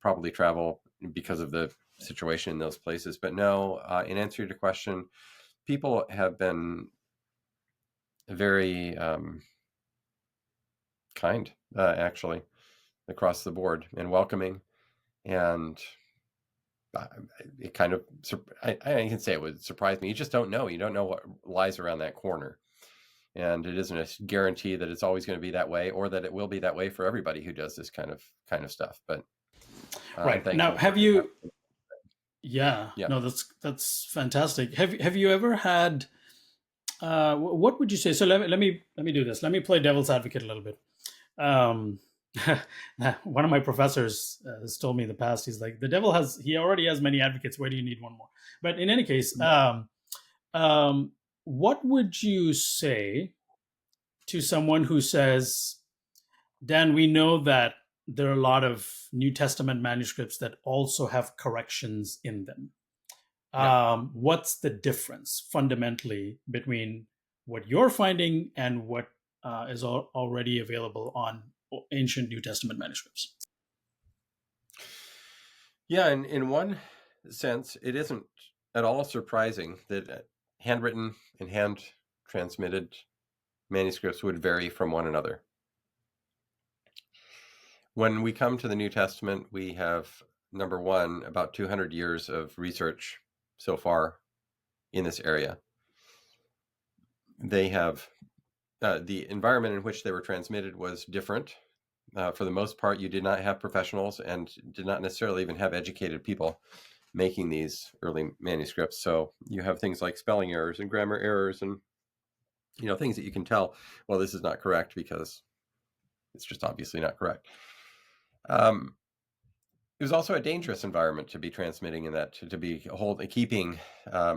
probably travel because of the situation in those places. But no, in answer to your question, people have been very kind, actually, across the board, and welcoming. And it kind of, I can say it would surprise me. You just don't know. You don't know what lies around that corner. And it isn't a guarantee that it's always going to be that way, or that it will be that way for everybody who does this kind of stuff. But I'm Right. Now, thankful for have you? Yeah. yeah. No, that's fantastic. Have you ever had? What would you say? So let me do this. Let me play devil's advocate a little bit. Um, one of my professors has told me in the past. He's like, he already has many advocates. Why do you need one more? But in any case, what would you say to someone who says, Dan, we know that there are a lot of New Testament manuscripts that also have corrections in them. Yeah. What's the difference fundamentally between what you're finding and what is already available on ancient New Testament manuscripts? Yeah, in one sense, it isn't at all surprising that handwritten and hand transmitted manuscripts would vary from one another. When we come to the New Testament, we have, number one, about 200 years of research so far in this area. They have the environment in which they were transmitted was different. For the most part, you did not have professionals and did not necessarily even have educated people making these early manuscripts. So you have things like spelling errors and grammar errors and, things that you can tell, well, this is not correct because it's just obviously not correct. It was also a dangerous environment to be transmitting in that, to be keeping a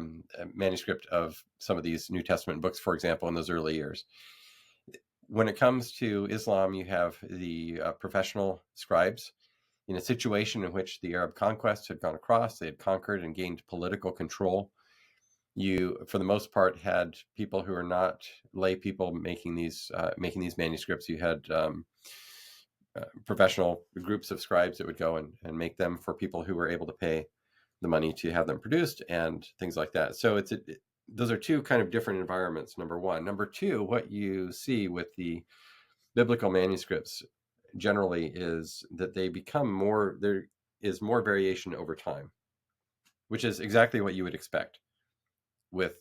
manuscript of some of these New Testament books, for example, in those early years. When it comes to Islam, you have the professional scribes in a situation in which the Arab conquest had gone across. They had conquered and gained political control. You, for the most part, had people who are not lay people making these manuscripts. You had professional groups of scribes that would go and make them for people who were able to pay the money to have them produced and things like that. So those are two kind of different environments, number one. Number two, what you see with the biblical manuscripts generally is that they become there is more variation over time, which is exactly what you would expect with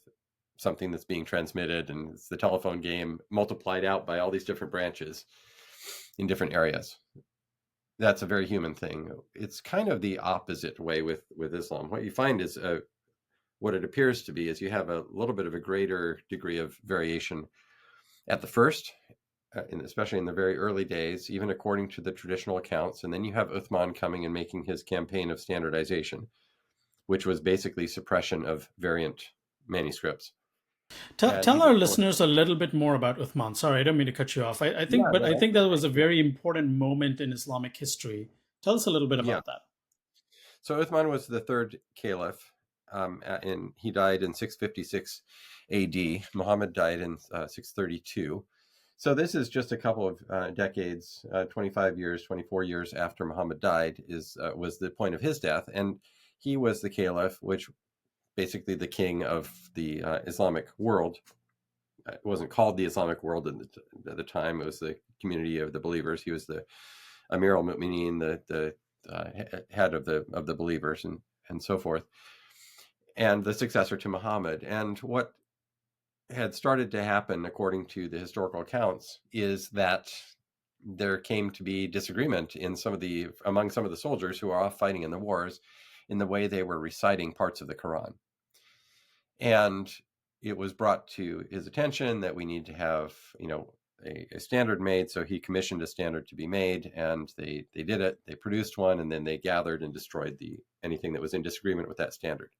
something that's being transmitted, and it's the telephone game multiplied out by all these different branches in different areas. That's a very human thing. It's kind of the opposite way with Islam. What you find is what it appears to be is you have a little bit of a greater degree of variation at the first, especially in the very early days, even according to the traditional accounts. And then you have Uthman coming and making his campaign of standardization, which was basically suppression of variant manuscripts. Tell our listeners a little bit more about Uthman. Sorry, I don't mean to cut you off. I think, Yeah, but no, I think that was a very important moment in Islamic history. Tell us a little bit yeah. about that. So Uthman was the third caliph, and he died in 656 A.D. Muhammad died in 632. So this is just a couple of decades, 25 years, 24 years after Muhammad died was the point of his death. And he was the caliph, which basically the king of the Islamic world. It wasn't called the Islamic world at the time. It was the community of the believers. He was the Amir al-Mu'mineen, the head of the believers, and so forth, and the successor to Muhammad. And what had started to happen, according to the historical accounts, is that there came to be disagreement among some of the soldiers who are off fighting in the wars in the way they were reciting parts of the Quran. And it was brought to his attention that we need to have, a standard made. So he commissioned a standard to be made, and they did it. They produced one, and then they gathered and destroyed anything that was in disagreement with that standard.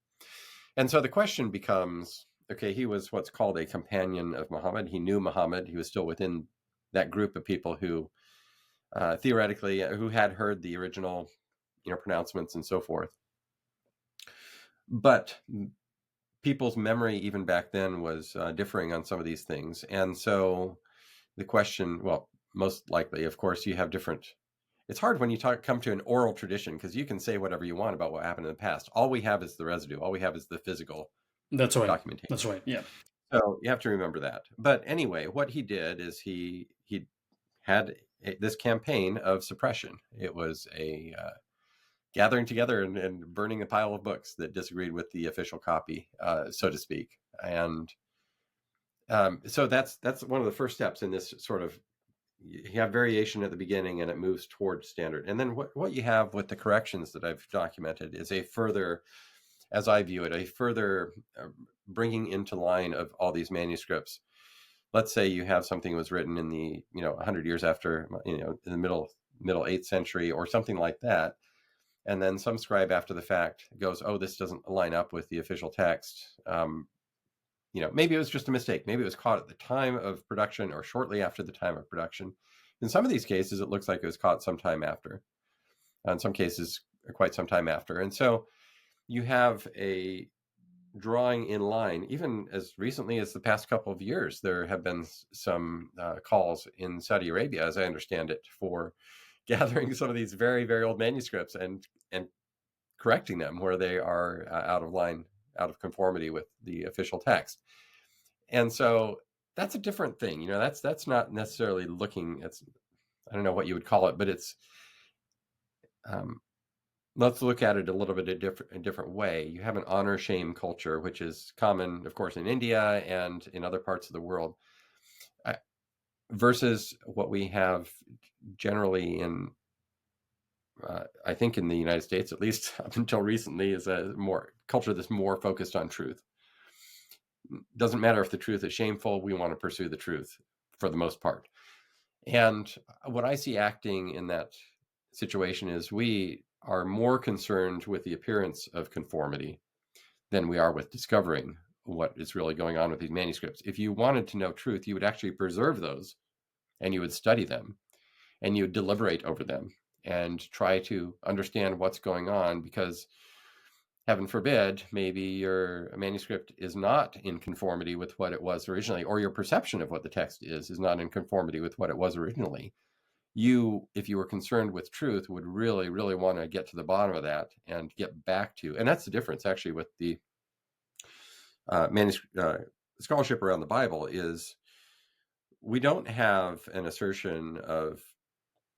And so the question becomes, okay, he was what's called a companion of Muhammad. He knew Muhammad. He was still within that group of people who theoretically, who had heard the original, pronouncements and so forth. But people's memory even back then was differing on some of these things. And so the question, well, most likely, of course, you have different. It's hard when you come to an oral tradition, because you can say whatever you want about what happened in the past. All we have is the residue. All we have is the physical documentation. That's right. Yeah. So you have to remember that. But anyway, what he did is he had this campaign of suppression. It was a gathering together and burning a pile of books that disagreed with the official copy, so to speak. And so that's one of the first steps in this sort of. You have variation at the beginning, and it moves towards standard. And then what you have with the corrections that I've documented is a further, as I view it, a further bringing into line of all these manuscripts. Let's say you have something that was written in the 100 years after, in the middle 8th century or something like that, and then some scribe after the fact goes, oh, this doesn't line up with the official text. Maybe it was just a mistake. Maybe it was caught at the time of production or shortly after the time of production. In some of these cases, it looks like it was caught sometime after. In some cases, quite some time after. And so you have a drawing in line. Even as recently as the past couple of years, there have been some calls in Saudi Arabia, as I understand it, for gathering some of these very, very old manuscripts and correcting them where they are out of line, out of conformity with the official text. And so that's a different thing. That's not necessarily looking at, I don't know what you would call it, but it's, let's look at it a little bit a different way. You have an honor shame culture, which is common, of course, in India and in other parts of the world, versus what we have generally in, I think in the United States, at least up until recently, is a more culture that's more focused on truth. Doesn't matter if the truth is shameful, we want to pursue the truth for the most part. And what I see acting in that situation is we are more concerned with the appearance of conformity than we are with discovering what is really going on with these manuscripts. If you wanted to know truth, you would actually preserve those, and you would study them, and you would deliberate over them and try to understand what's going on, because heaven forbid, maybe your manuscript is not in conformity with what it was originally, or your perception of what the text is not in conformity with what it was originally. You, if you were concerned with truth, would really, really want to get to the bottom of that and get back to, and that's the difference actually with the scholarship around the Bible, is we don't have an assertion of,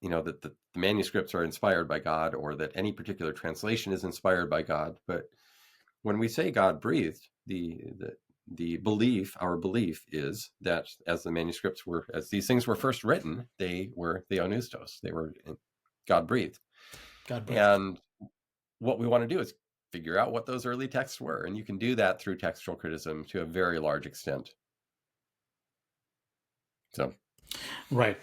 that the manuscripts are inspired by God, or that any particular translation is inspired by God. But when we say God breathed, the belief, our belief is that as the manuscripts were, as these things were first written, they were theonoustos, they were God breathed. And what we want to do is figure out what those early texts were. And you can do that through textual criticism to a very large extent. So. Right.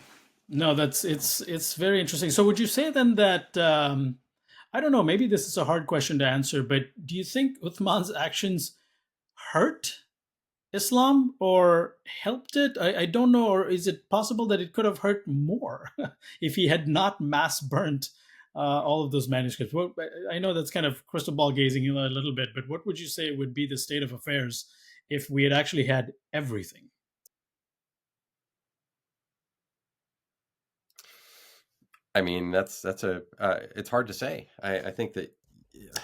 No, it's very interesting. So would you say then that, I don't know, maybe this is a hard question to answer, but do you think Uthman's actions hurt Islam or helped it? I don't know. Or is it possible that it could have hurt more if he had not mass burnt all of those manuscripts? Well, I know that's kind of crystal ball gazing a little bit, but what would you say would be the state of affairs if we had actually had everything? I mean, that's it's hard to say. I think that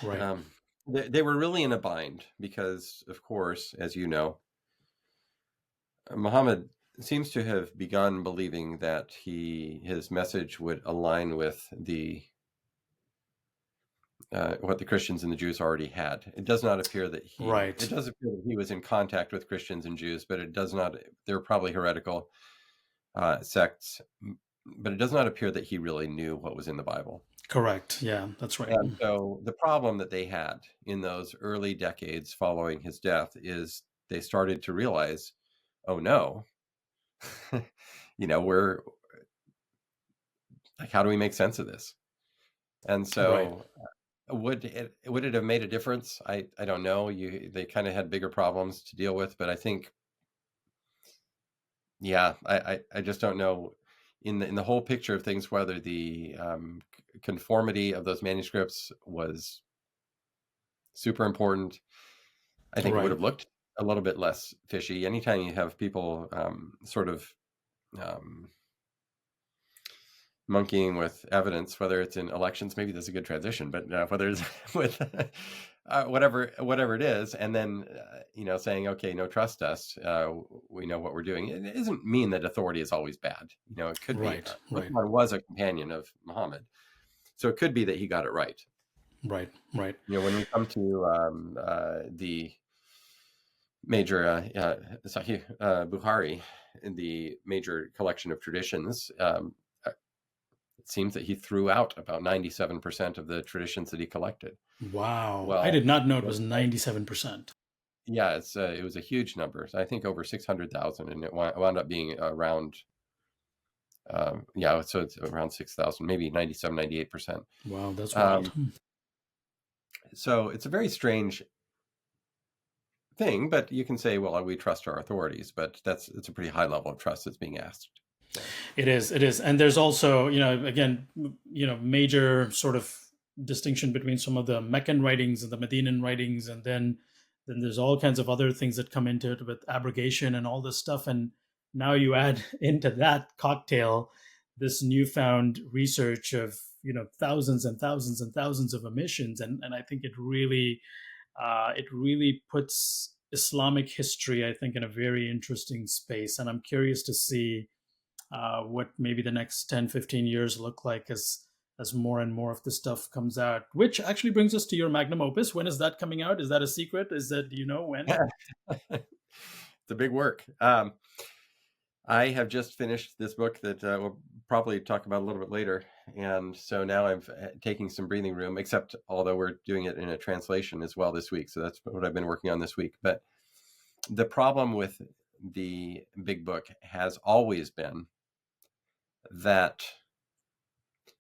Right. They were really in a bind because, of course, as you know, Muhammad seems to have begun believing that his message would align with the what the Christians and the Jews already had. It does not appear that Right. it does appear that he was in contact with Christians and Jews, but it does not, they're probably heretical sects, but it does not appear that he really knew what was in the Bible. Correct. Yeah, that's right. And so the problem that they had in those early decades following his death is they started to realize, oh no, we're like, how do we make sense of this? And Right. so would it have made a difference? I don't know. They kind of had bigger problems to deal with, but I think, yeah, I just don't know in the whole picture of things whether the conformity of those manuscripts was super important. I think it would Right. have looked a little bit less fishy. Anytime you have people sort of um, monkeying with evidence, whether it's in elections, maybe that's a good transition, but whether it's with whatever it is, and then saying, okay, no, trust us, we know what we're doing. It doesn't mean that authority is always bad. It could be. Right. Right. Uthman was a companion of Muhammad, so it could be that he got it right. Right. Right. When we come to the major Sahih Bukhari, in the major collection of traditions, it seems that he threw out about 97% of the traditions that he collected. Wow. I Well, did not know it was 97%. yeah, it was a huge number. So I think over 600,000, and it wound up being around, so it's around 6,000, maybe 97, 98%. Wow, that's wild. So it's a very strange thing, but you can say, well, we trust our authorities, but it's a pretty high level of trust that's being asked. So. It is. It is. And there's also, again, major sort of distinction between some of the Meccan writings and the Medinan writings, and then there's all kinds of other things that come into it with abrogation and all this stuff. And now you add into that cocktail this newfound research of thousands and thousands and thousands of omissions, and I think it really puts Islamic history, I think, in a very interesting space. And I'm curious to see what maybe the next 10, 15 years look like as more and more of this stuff comes out, which actually brings us to your magnum opus. When is that coming out? Is that a secret? Do you know when? It's a big work. I have just finished this book that we'll probably talk about a little bit later. And so now I'm taking some breathing room, except although we're doing it in a translation as well this week. So that's what I've been working on this week. But the problem with the big book has always been that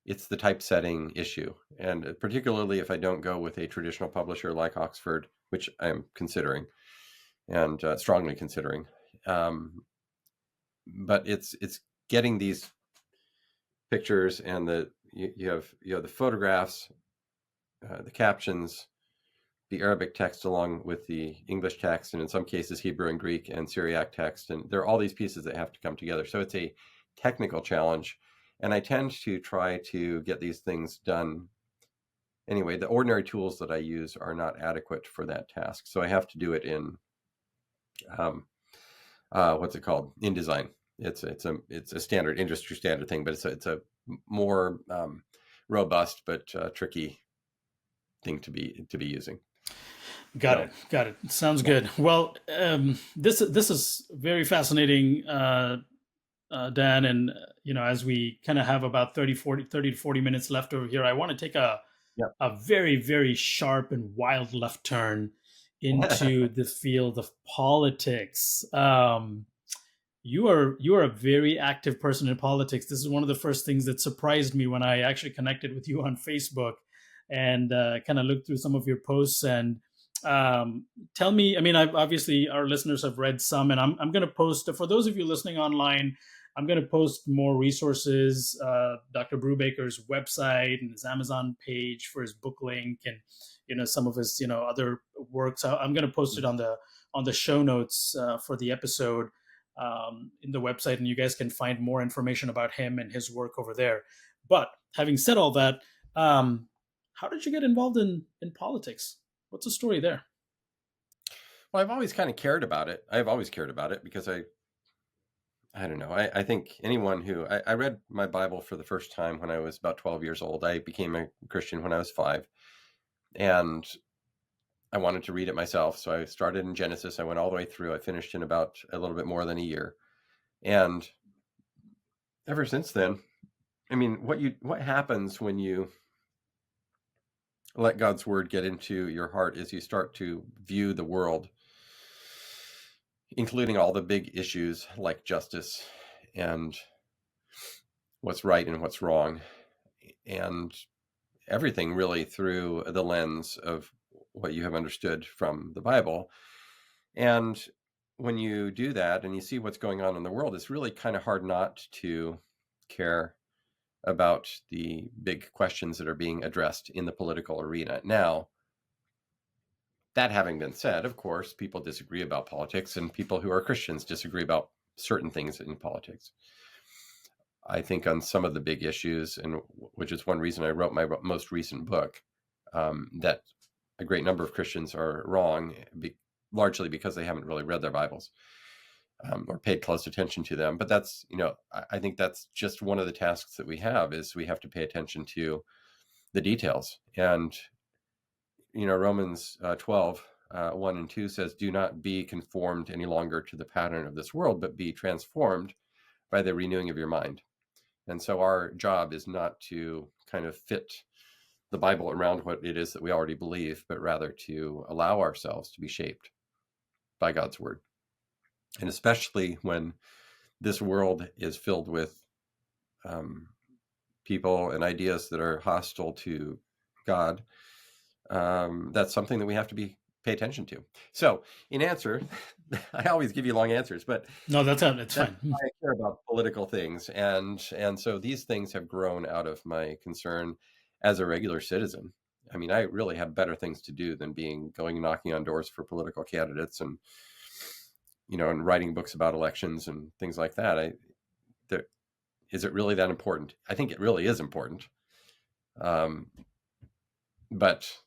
it's the typesetting issue. And particularly if I don't go with a traditional publisher like Oxford, which I'm considering and strongly considering. But it's getting these pictures and you have the photographs, the captions, the Arabic text along with the English text, and in some cases Hebrew and Greek and Syriac text, and there are all these pieces that have to come together. So it's a technical challenge, and I tend to try to get these things done. Anyway, the ordinary tools that I use are not adequate for that task, so I have to do it in what's it called? InDesign. It's a standard industry standard thing, but it's a more robust but tricky thing to be using. Got it. Sounds good. Well, this is very fascinating, Dan. And as we kind of have about 30 to 40 minutes left over here, I want to take a very, very sharp and wild left turn into the field of politics. You are a very active person in politics. This is one of the first things that surprised me when I actually connected with you on Facebook and kind of looked through some of your posts. And tell me, I mean, obviously our listeners have read some, and I'm going to post, for those of you listening online, I'm going to post more resources, Dr. Brubaker's website and his Amazon page for his book link, and some of his other works. I'm going to post it on the show notes for the episode in the website, and you guys can find more information about him and his work over there. But having said all that, how did you get involved in politics? What's the story there? Well, I've always kind of cared about it. I've always cared about it because I don't know. I think anyone who I read my Bible for the first time when I was about 12 years old. I became a Christian when I was 5. And I wanted to read it myself. So I started in Genesis. I went all the way through. I finished in about a little bit more than a year. And ever since then, I mean, what happens when you let God's word get into your heart is you start to view the world, including all the big issues like justice and what's right and what's wrong, and everything really through the lens of what you have understood from the Bible. And when you do that and you see what's going on in the world, it's really kind of hard not to care about the big questions that are being addressed in the political arena. Now, that having been said, of course, people disagree about politics, and people who are Christians disagree about certain things in politics. I think on some of the big issues, and which is one reason I wrote my most recent book, that a great number of Christians are wrong, largely because they haven't really read their Bibles or paid close attention to them. But that's, I think that's just one of the tasks that we have, is we have to pay attention to the details. And, Romans 12, 1 and 2 says, do not be conformed any longer to the pattern of this world, but be transformed by the renewing of your mind. And so our job is not to kind of fit the Bible around what it is that we already believe, but rather to allow ourselves to be shaped by God's word. And especially when this world is filled with people and ideas that are hostile to God, that's something that we have to pay attention to. So in answer, I always give you long answers, but No, that's fine. I care about political things. And so these things have grown out of my concern as a regular citizen. I mean, I really have better things to do than going knocking on doors for political candidates and, and writing books about elections and things like that. Is it really that important? I think it really is important. But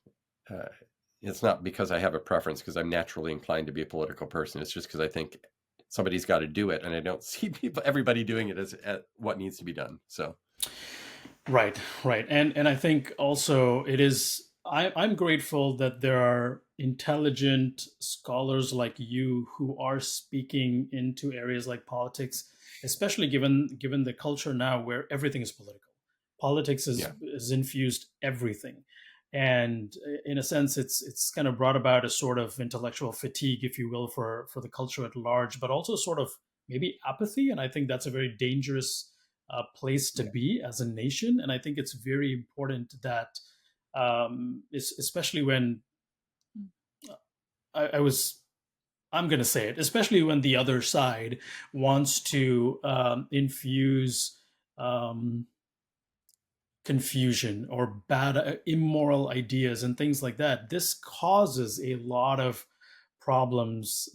it's not because I have a preference, because I'm naturally inclined to be a political person. It's just because I think somebody's got to do it, and I don't see everybody doing it as what needs to be done. So, Right, and I think also it is. I'm grateful that there are intelligent scholars like you who are speaking into areas like politics, especially given the culture now where everything is political. Politics is infused everything, and in a sense, it's kind of brought about a sort of intellectual fatigue, if you will, for the culture at large, but also sort of maybe apathy. And I think that's a very dangerous place to be as a nation. And I think it's very important that, especially when I'm going to say it, especially when the other side wants to infuse confusion or bad, immoral ideas and things like that. This causes a lot of problems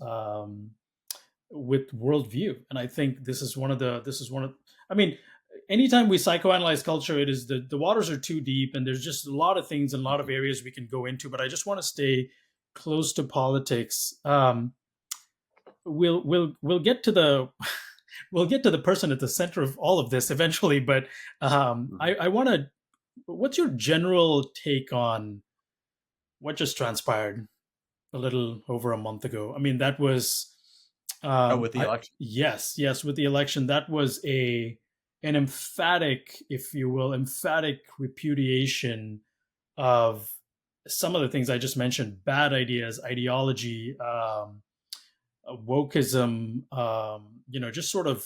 with worldview, and I think this is one of. I mean, anytime we psychoanalyze culture, it is the waters are too deep, and there's just a lot of things and a lot of areas we can go into. But I just want to stay close to politics. We'll get to the we'll get to the person at the center of all of this eventually. But I want to. What's your general take on what just transpired a little over a month ago? I mean, that was with the election. Yes, with the election, that was an emphatic, if you will, emphatic repudiation of some of the things I just mentioned: bad ideas, ideology, wokeism, just sort of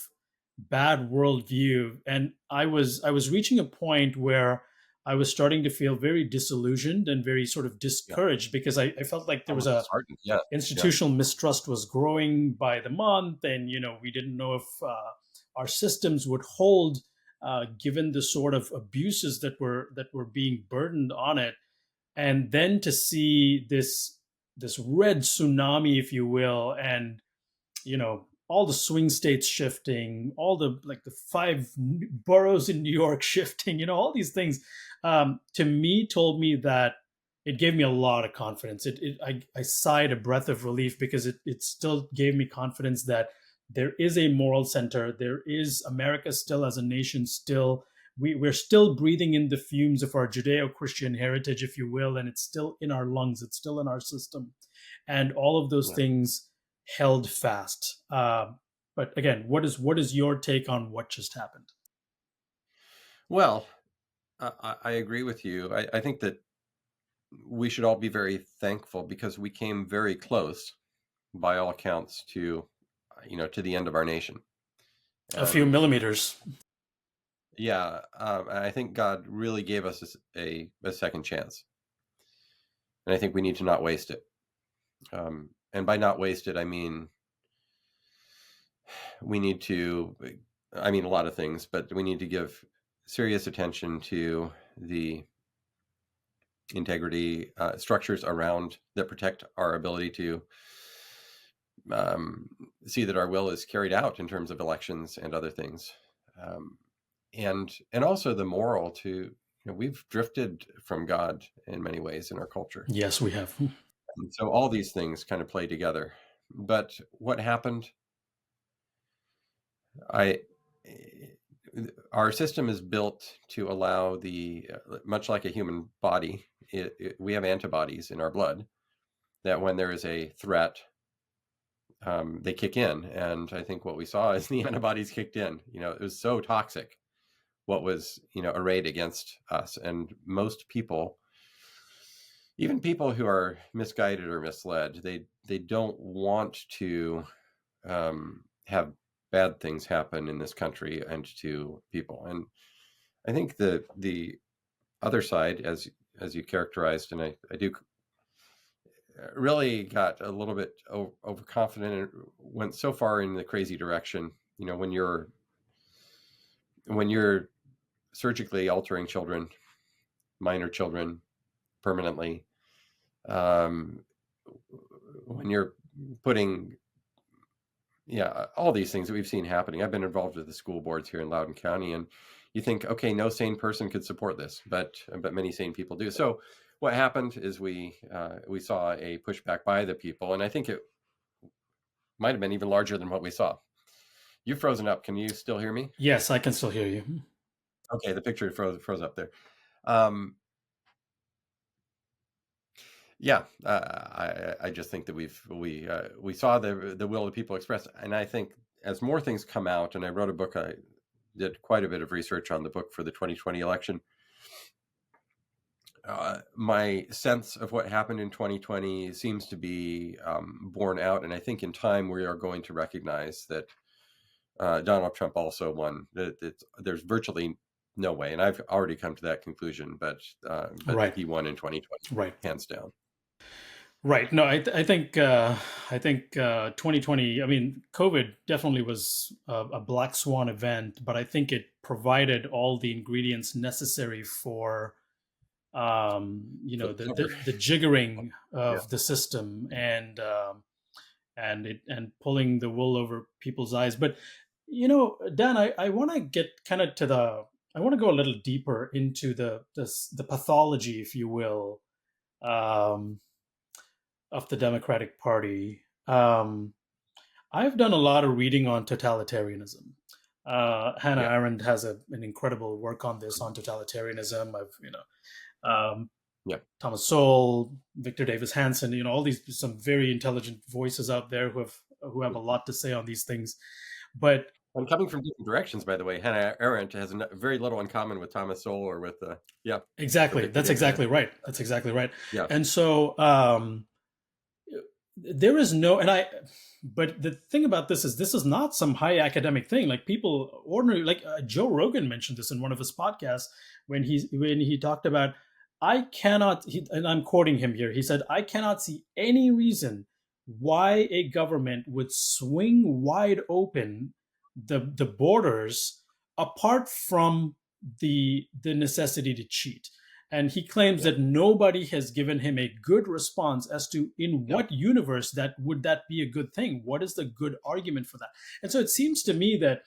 bad worldview. And I was reaching a point where I was starting to feel very disillusioned and very sort of discouraged, because I felt like there was a institutional mistrust was growing by the month, and we didn't know if our systems would hold, given the sort of abuses that were being burdened on it. And then to see this red tsunami, if you will, and all the swing states shifting, all the the 5 boroughs in New York shifting, all these things, to me told me that it gave me a lot of confidence. I sighed a breath of relief, because it still gave me confidence that there is a moral center. There is America still as a nation still we're still breathing in the fumes of our Judeo-Christian heritage, if you will, and it's still in our lungs, it's still in our system, and all of those Yeah. things held fast. But again, what is your take on what just happened? Well, I agree with you. I think that we should all be very thankful because we came very close, by all accounts, to to the end of our nation. A few And millimeters. yeah, I think God really gave us a second chance, and I think we need to not waste it. And by not waste it, I mean we need to, I mean a lot of things, but we need to give serious attention to the integrity structures around that protect our ability to um, see that our will is carried out in terms of elections and other things, um, and also the moral to we've drifted from God in many ways in our culture, Yes, we have. and so all these things kind of play together. But what happened? I Our system is built to allow the much like a human body. We have antibodies in our blood that when there is a threat, they kick in. And I think what we saw is the antibodies kicked in. It was so toxic what was arrayed against us, and most people, even people who are misguided or misled, they don't want to have bad things happen in this country and to people. And I think the other side, as you characterized, and I do really got a little bit overconfident and went so far in the crazy direction. When you're surgically altering children, minor children, permanently, um, when you're putting all these things that we've seen happening. I've been involved with the school boards here in Loudoun County, and you think, okay, no sane person could support this, but many sane people do. So what happened is we saw a pushback by the people, and I think it might have been even larger than what we saw. You've frozen up. Can you still hear me? Yes, I can still hear you. Okay, the picture froze up there. Um, yeah, I just think that we saw the will of the people expressed, and I think as more things come out, and I wrote a book, I did quite a bit of research on the book for the 2020 election. My sense of what happened in 2020 seems to be borne out, and I think in time we are going to recognize that Donald Trump also won. There's virtually no way, and I've already come to that conclusion, but Right, he won in 2020, right, hands down. right. No, I think 2020. I mean, COVID definitely was a black swan event, but I think it provided all the ingredients necessary for So the jiggering yeah, of the system and pulling the wool over people's eyes. But Dan, I want to get kind of to the I want to go a little deeper into the pathology, if you will, um, of the Democratic Party. I've done a lot of reading on totalitarianism. Hannah yeah. Arendt has an incredible work on this, on totalitarianism. Yeah. Thomas Sowell, Victor Davis Hanson, all these some very intelligent voices out there who have a lot to say on these things. But And coming from different directions, by the way, Hannah Arendt has very little in common with Thomas Sowell or with with exactly, Victor that's Davis exactly Hanson. right. That's exactly right. Yeah. And so there is no, and I. But the thing about this is not some high academic thing. Like people ordinary, like Joe Rogan mentioned this in one of his podcasts when he talked about and I'm quoting him here. He said, "I cannot see any reason why a government would swing wide open the borders apart from the necessity to cheat." And he claims Yeah. that nobody has given him a good response as to in Yeah. what universe that be a good thing. What is the good argument for that? And so it seems to me that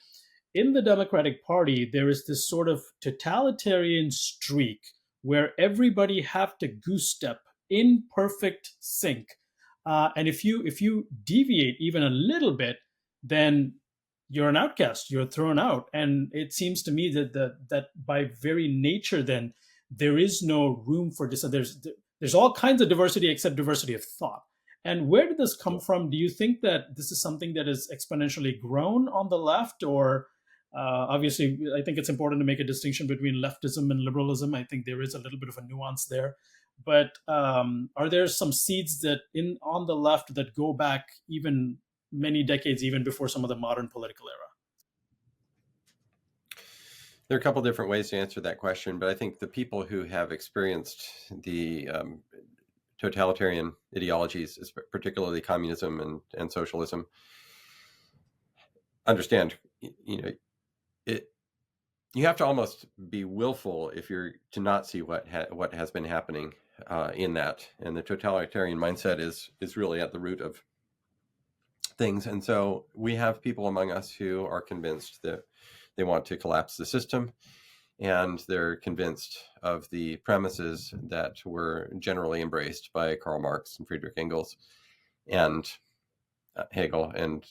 in the Democratic Party there is this sort of totalitarian streak where everybody have to goose step in perfect sync, and if you deviate even a little bit, then you're an outcast, you're thrown out. And it seems to me that by very nature, then there is no room for this. There's all kinds of diversity except diversity of thought. And where did this come from? Do you think that this is something that is exponentially grown on the left, or obviously, I think it's important to make a distinction between leftism and liberalism. I think there is a little bit of a nuance there. But are there some seeds that in on the left that go back even many decades, even before some of the modern political era? There are a couple different ways to answer that question, but I think the people who have experienced the totalitarian ideologies, particularly communism and socialism, understand, it. You have to almost be willful if you're to not see what has been happening in that, and the totalitarian mindset is really at the root of things. And so we have people among us who are convinced that they want to collapse the system, and they're convinced of the premises that were generally embraced by Karl Marx and Friedrich Engels and Hegel, and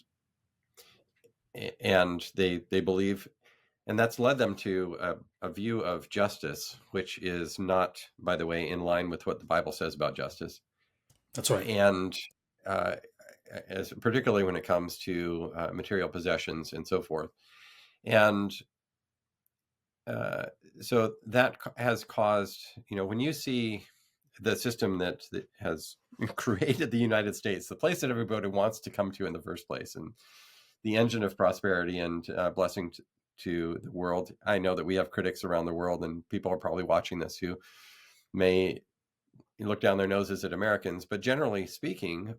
they believe, and that's led them to a view of justice, which is not, by the way, in line with what the Bible says about justice. That's right. And as particularly when it comes to material possessions and so forth. And so that has caused, when you see the system that has created the United States, the place that everybody wants to come to in the first place, and the engine of prosperity and blessing to the world. I know that we have critics around the world, and people are probably watching this who may look down their noses at Americans, but generally speaking,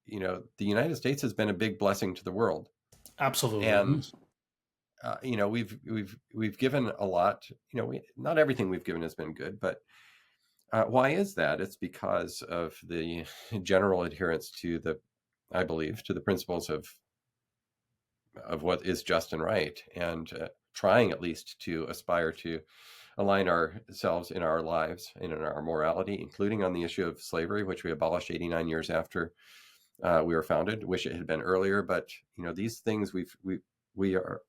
the United States has been a big blessing to the world. Absolutely. And we've given a lot. Not everything we've given has been good, but why is that? It's because of the general adherence to I believe, to the principles of what is just and right, and trying at least to aspire to align ourselves in our lives and in our morality, including on the issue of slavery, which we abolished 89 years after we were founded. Wish it had been earlier, but these things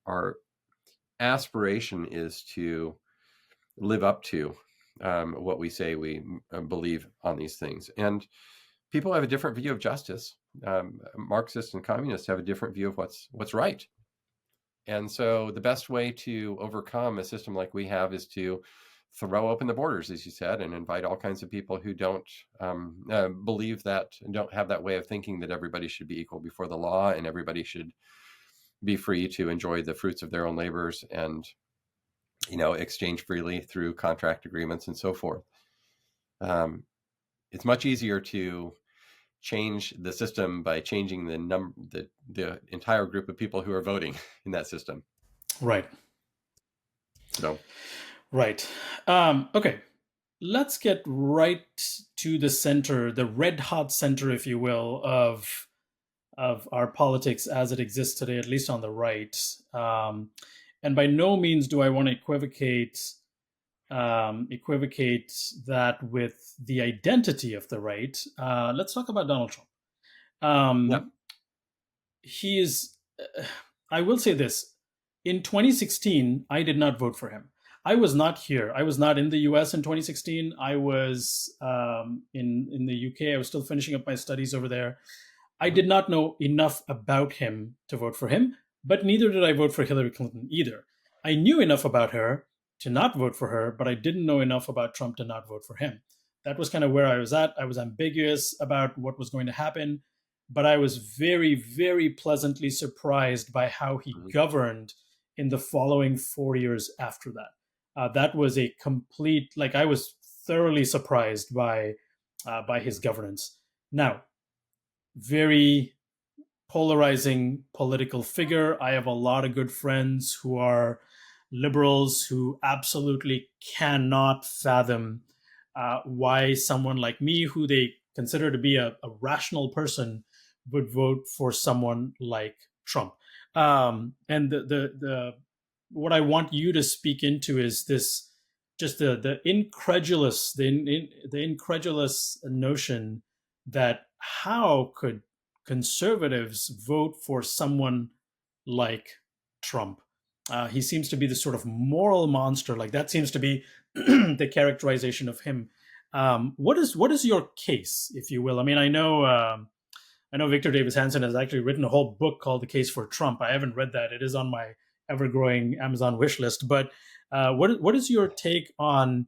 our aspiration is to live up to what we say we believe on these things. And people have a different view of justice. Marxists and communists have a different view of what's right. And so the best way to overcome a system like we have is to throw open the borders, as you said, and invite all kinds of people who don't believe that and don't have that way of thinking that everybody should be equal before the law and everybody should be free to enjoy the fruits of their own labors and, exchange freely through contract agreements and so forth. It's much easier to change the system by changing the entire group of people who are voting in that system. Right. So, right. Okay. Let's get right to the center, the red hot center, if you will, of our politics as it exists today, at least on the right. And by no means do I want to equivocate that with the identity of the right. Let's talk about Donald Trump. yeah. He is, I will say this. In 2016, I did not vote for him. I was not here. I was not in the US in 2016. I was in the UK. I was still finishing up my studies over there. I did not know enough about him to vote for him, but neither did I vote for Hillary Clinton either. I knew enough about her to not vote for her, but I didn't know enough about Trump to not vote for him. That was kind of where I was at. I was ambiguous about what was going to happen, but I was very, very pleasantly surprised by how he governed in the following 4 years after that. That was a complete, I was thoroughly surprised by his governance. Now, very polarizing political figure. I have a lot of good friends who are liberals who absolutely cannot fathom why someone like me, who they consider to be a rational person, would vote for someone like Trump. And the what I want you to speak into is this, just the incredulous notion that how could conservatives vote for someone like Trump. He seems to be this sort of moral monster. Like that seems to be the characterization of him. What is your case, if you will? I mean, I know Victor Davis Hanson has actually written a whole book called "The Case for Trump." I haven't read that; it is on my ever-growing Amazon wish list. But what is your take on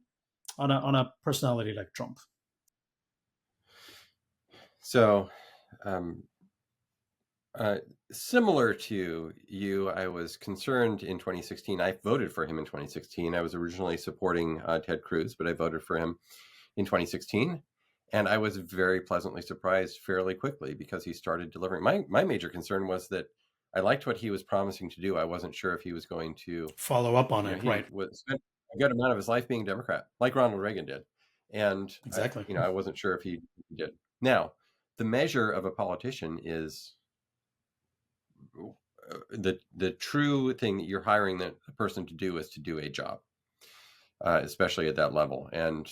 a personality like Trump? So, um, uh, similar to you, I was concerned in 2016. I voted for him in 2016. I was originally supporting Ted Cruz, but I voted for him in 2016. And I was very pleasantly surprised fairly quickly because he started delivering. My major concern was that I liked what he was promising to do. I wasn't sure if he was going to, Follow up on you know, it, he right? was spent a good amount of his life being a Democrat, like Ronald Reagan did. And Exactly. I wasn't sure if he did. Now, the measure of a politician is the true thing that you're hiring the person to do is to do a job, especially at that level. And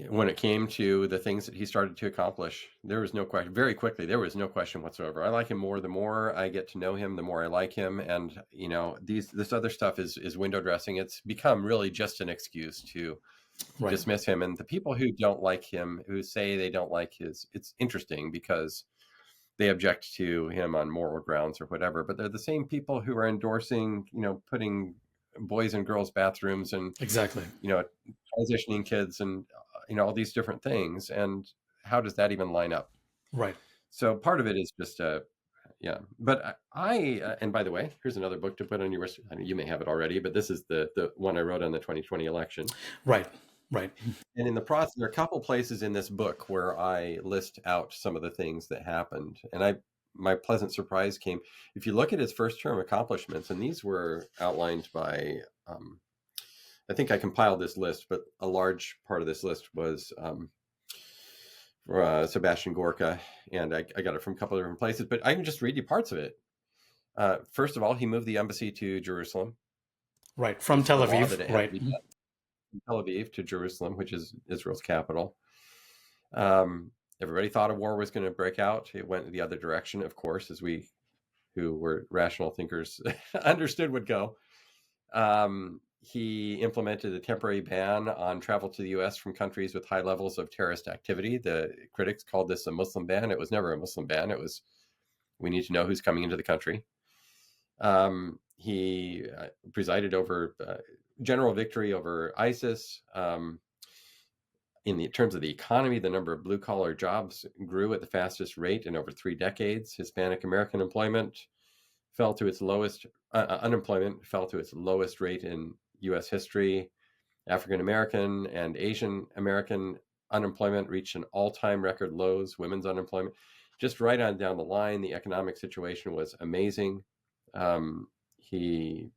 when it came to the things that he started to accomplish, there was no question. Very quickly, there was no question whatsoever. I like him more. The more I get to know him, the more I like him. And this other stuff is window dressing. It's become really just an excuse to Right. dismiss him. And the people who don't like him, who say they don't like it's interesting because they object to him on moral grounds or whatever, but they're the same people who are endorsing, putting boys in girls' bathrooms and, Exactly. transitioning kids and, all these different things. And how does that even line up? Right. So part of it is just, yeah. But and by the way, here's another book to put on your list. I mean, you may have it already, but this is the one I wrote on the 2020 election. Right. Right. And in the process, there are a couple places in this book where I list out some of the things that happened. And my pleasant surprise came, if you look at his first term accomplishments, and these were outlined by, I think I compiled this list, but a large part of this list was Sebastian Gorka, and I got it from a couple of different places, but I can just read you parts of it. First of all, he moved the embassy to Jerusalem. Right. From Just Tel the law that Aviv. it had to Right. be done from Tel Aviv to Jerusalem, which is Israel's capital. Everybody thought a war was going to break out. It went the other direction, of course, as we who were rational thinkers understood would go. He implemented a temporary ban on travel to the U.S. from countries with high levels of terrorist activity. The critics called this a Muslim ban. It was never a Muslim ban. It was, we need to know who's coming into the country. He presided over general victory over ISIS. In the terms of the economy, the number of blue-collar jobs grew at the fastest rate in over 3 decades. Hispanic American employment fell to its lowest, unemployment fell to its lowest rate in U.S. history. African American and Asian American unemployment reached an all-time record lows. Women's unemployment, just right on down the line, the economic situation was amazing. He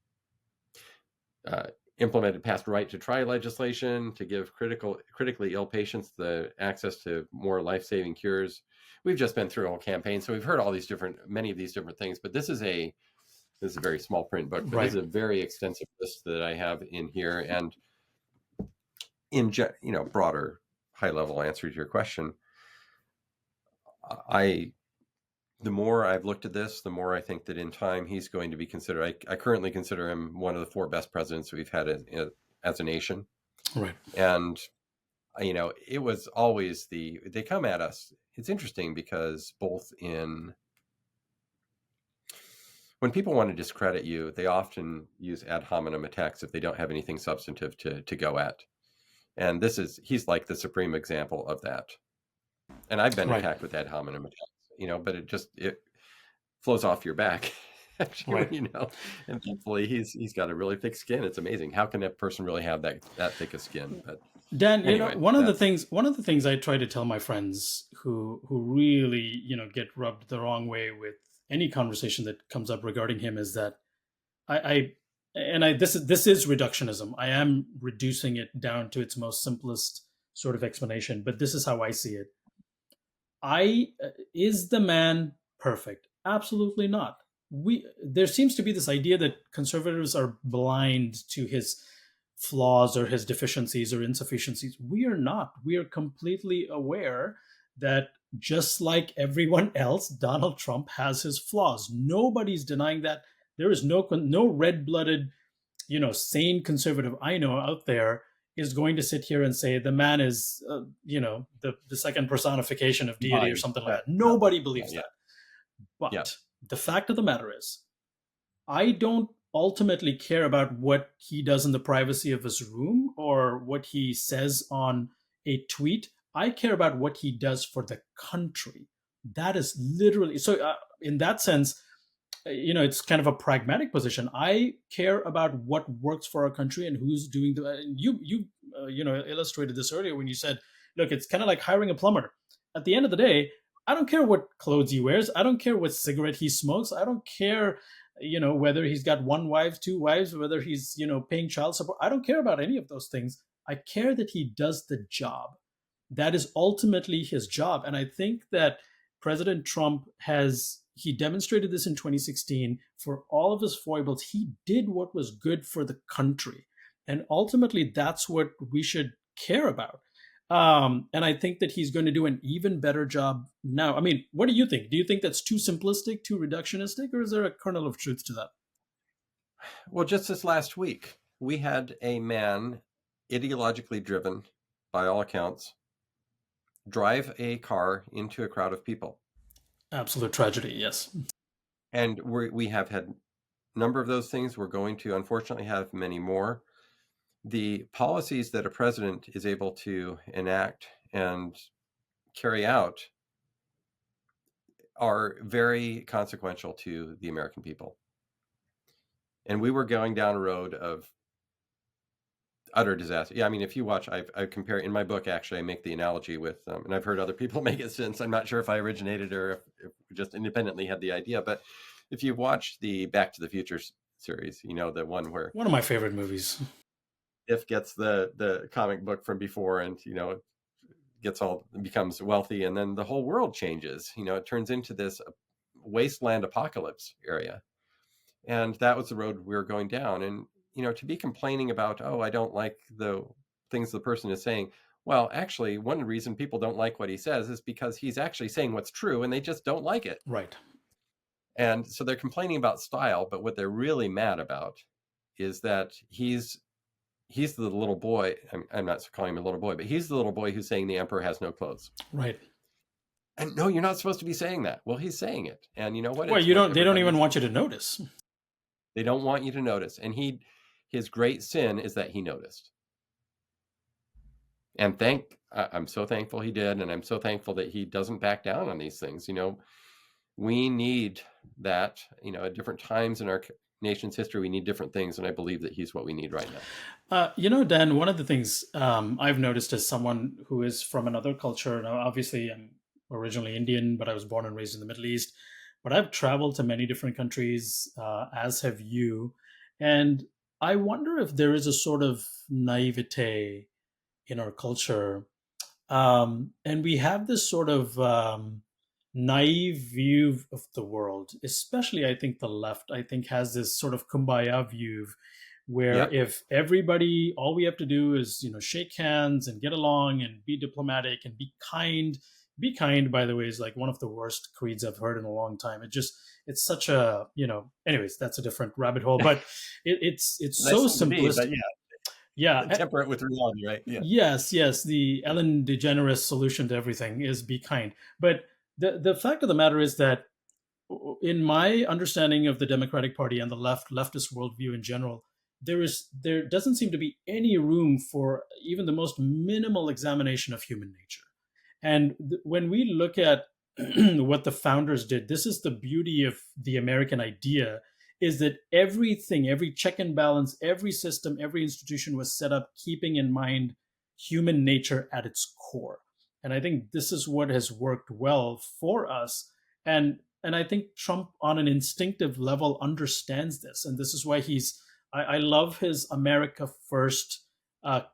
implemented passed right to try legislation to give critically ill patients the access to more life-saving cures. We've just been through a whole campaign, so we've heard many of these different things. But this is a very small print book, but Right. this is a very extensive list that I have in here. And in broader, high-level answer to your question, the more I've looked at this, the more I think that in time he's going to be considered. I currently consider him one of the 4 best presidents we've had as a nation. Right. And it was always they come at us. It's interesting because when people want to discredit you, they often use ad hominem attacks if they don't have anything substantive to go at. And he's like the supreme example of that. And I've been attacked with ad hominem attacks, but it flows off your back. Right. And thankfully he's got a really thick skin. It's amazing. How can a person really have that thick a skin? But Dan, anyway, one of the things I try to tell my friends who really, get rubbed the wrong way with any conversation that comes up regarding him is that this is reductionism. I am reducing it down to its most simplest sort of explanation, but this is how I see it. Is the man perfect? Absolutely not. There seems to be this idea that conservatives are blind to his flaws or his deficiencies or insufficiencies. We are not. We are completely aware that just like everyone else, Donald Trump has his flaws. Nobody's denying that. There is no red-blooded, sane conservative I know out there is going to sit here and say the man is, the second personification of deity or Fine. something like that. Nobody Yeah, believes yeah, that. yeah. But the fact of the matter is, I don't ultimately care about what he does in the privacy of his room or what he says on a tweet. I care about what he does for the country. That is literally so. In that sense, it's kind of a pragmatic position. I care about what works for our country and who's doing the. You illustrated this earlier when you said, "Look, it's kind of like hiring a plumber." At the end of the day, I don't care what clothes he wears. I don't care what cigarette he smokes. I don't care, whether he's got one wife, two wives, whether he's paying child support. I don't care about any of those things. I care that he does the job. That is ultimately his job, and I think that President Trump he demonstrated this in 2016. For all of his foibles, he did what was good for the country. And ultimately, that's what we should care about. And I think that he's going to do an even better job now. I mean, what do you think? Do you think that's too simplistic, too reductionistic, or is there a kernel of truth to that? Well, just this last week, we had a man, ideologically driven, by all accounts, drive a car into a crowd of people. Absolute tragedy, yes. And we have had a number of those things. We're going to, unfortunately, have many more. The policies that a president is able to enact and carry out are very consequential to the American people. And we were going down a road of utter disaster. Yeah, I mean, if you watch, I compare in my book, actually, I make the analogy with, and I've heard other people make it since. I'm not sure if I originated or if we just independently had the idea. But if you watch the Back to the Future series, the one where one of my favorite movies, If gets the comic book from before and, becomes wealthy, and then the whole world changes, it turns into this wasteland apocalypse area. And that was the road we were going down. And, to be complaining about, oh, I don't like the things the person is saying. Well, actually, one reason people don't like what he says is because he's actually saying what's true and they just don't like it. right? And so they're complaining about style, but what they're really mad about is that he's the little boy. I'm not calling him a little boy, but he's the little boy who's saying the emperor has no clothes. Right. And no, you're not supposed to be saying that. Well, he's saying it. And you know what? Well, they don't even want you to notice. They don't want you to notice. And his great sin is that he noticed. And I'm so thankful he did. And I'm so thankful that he doesn't back down on these things. We need that, at different times in our nation's history, we need different things. And I believe that he's what we need right now. Dan, one of the things I've noticed as someone who is from another culture, now obviously I'm originally Indian, but I was born and raised in the Middle East. But I've traveled to many different countries, as have you. And I wonder if there is a sort of naivete in our culture. And we have this sort of naive view of the world, especially I think the left, I think has this sort of kumbaya view where if everybody, all we have to do is, shake hands and get along and be diplomatic and be kind. Be kind, by the way, is like one of the worst creeds I've heard in a long time. It's such a, anyways, that's a different rabbit hole, but it's nice so simplistic. Yeah. Temper it with reality, right? Yeah. Yes. The Ellen DeGeneres solution to everything is be kind. But the fact of the matter is that in my understanding of the Democratic Party and the leftist worldview in general, there doesn't seem to be any room for even the most minimal examination of human nature. And when we look at what the founders did, this is the beauty of the American idea, is that everything, every check and balance, every system, every institution was set up keeping in mind human nature at its core. And I think this is what has worked well for us. And I think Trump on an instinctive level understands this. And this is why I love his America First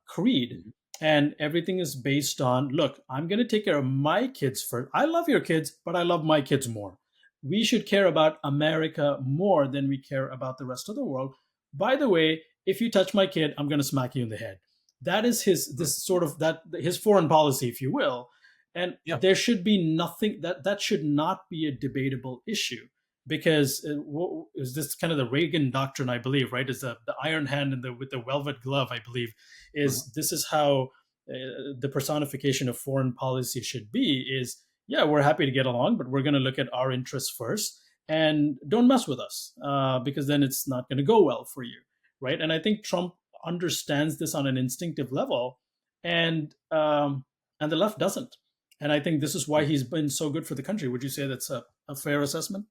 creed. And everything is based on, look, I'm going to take care of my kids first. I love your kids, but I love my kids more. We should care about America more than we care about the rest of the world. By the way, if you touch my kid, I'm going to smack you in the head. That is his foreign policy, if you will. And Yeah. there should be nothing that should not be a debatable issue, because is this kind of the Reagan doctrine, I believe, right? Is the iron hand and the with the velvet glove, I believe, Mhm. is this is how the personification of foreign policy should be, is yeah, we're happy to get along, but we're going to look at our interests first, and don't mess with us, because then it's not going to go well for you, right? And I think Trump understands this on an instinctive level, and the left doesn't. And I think this is why he's been so good for the country. Would you say that's a fair assessment?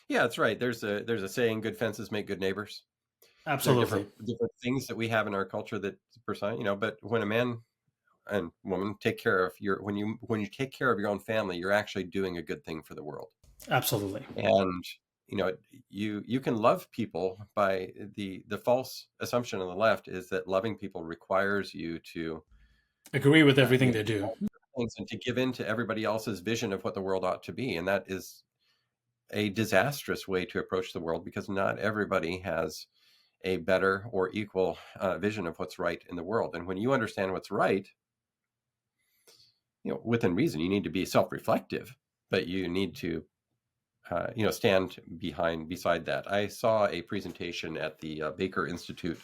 Yeah, that's right. There's a saying, "Good fences make good neighbors." There are Absolutely. different things that we have in our culture that person, but when a man and woman take care of your when you take care of your own family, you're actually doing a good thing for the world. Absolutely. And you can love people by the false assumption on the left is that loving people requires you to Agree with uh, everything you they do. know, things and to give in to everybody else's vision of what the world ought to be, and that is a disastrous way to approach the world because not everybody has a better or equal vision of what's right in the world. And when you understand what's right, within reason, you need to be self-reflective, but you need to stand beside that. I saw a presentation at the Baker Institute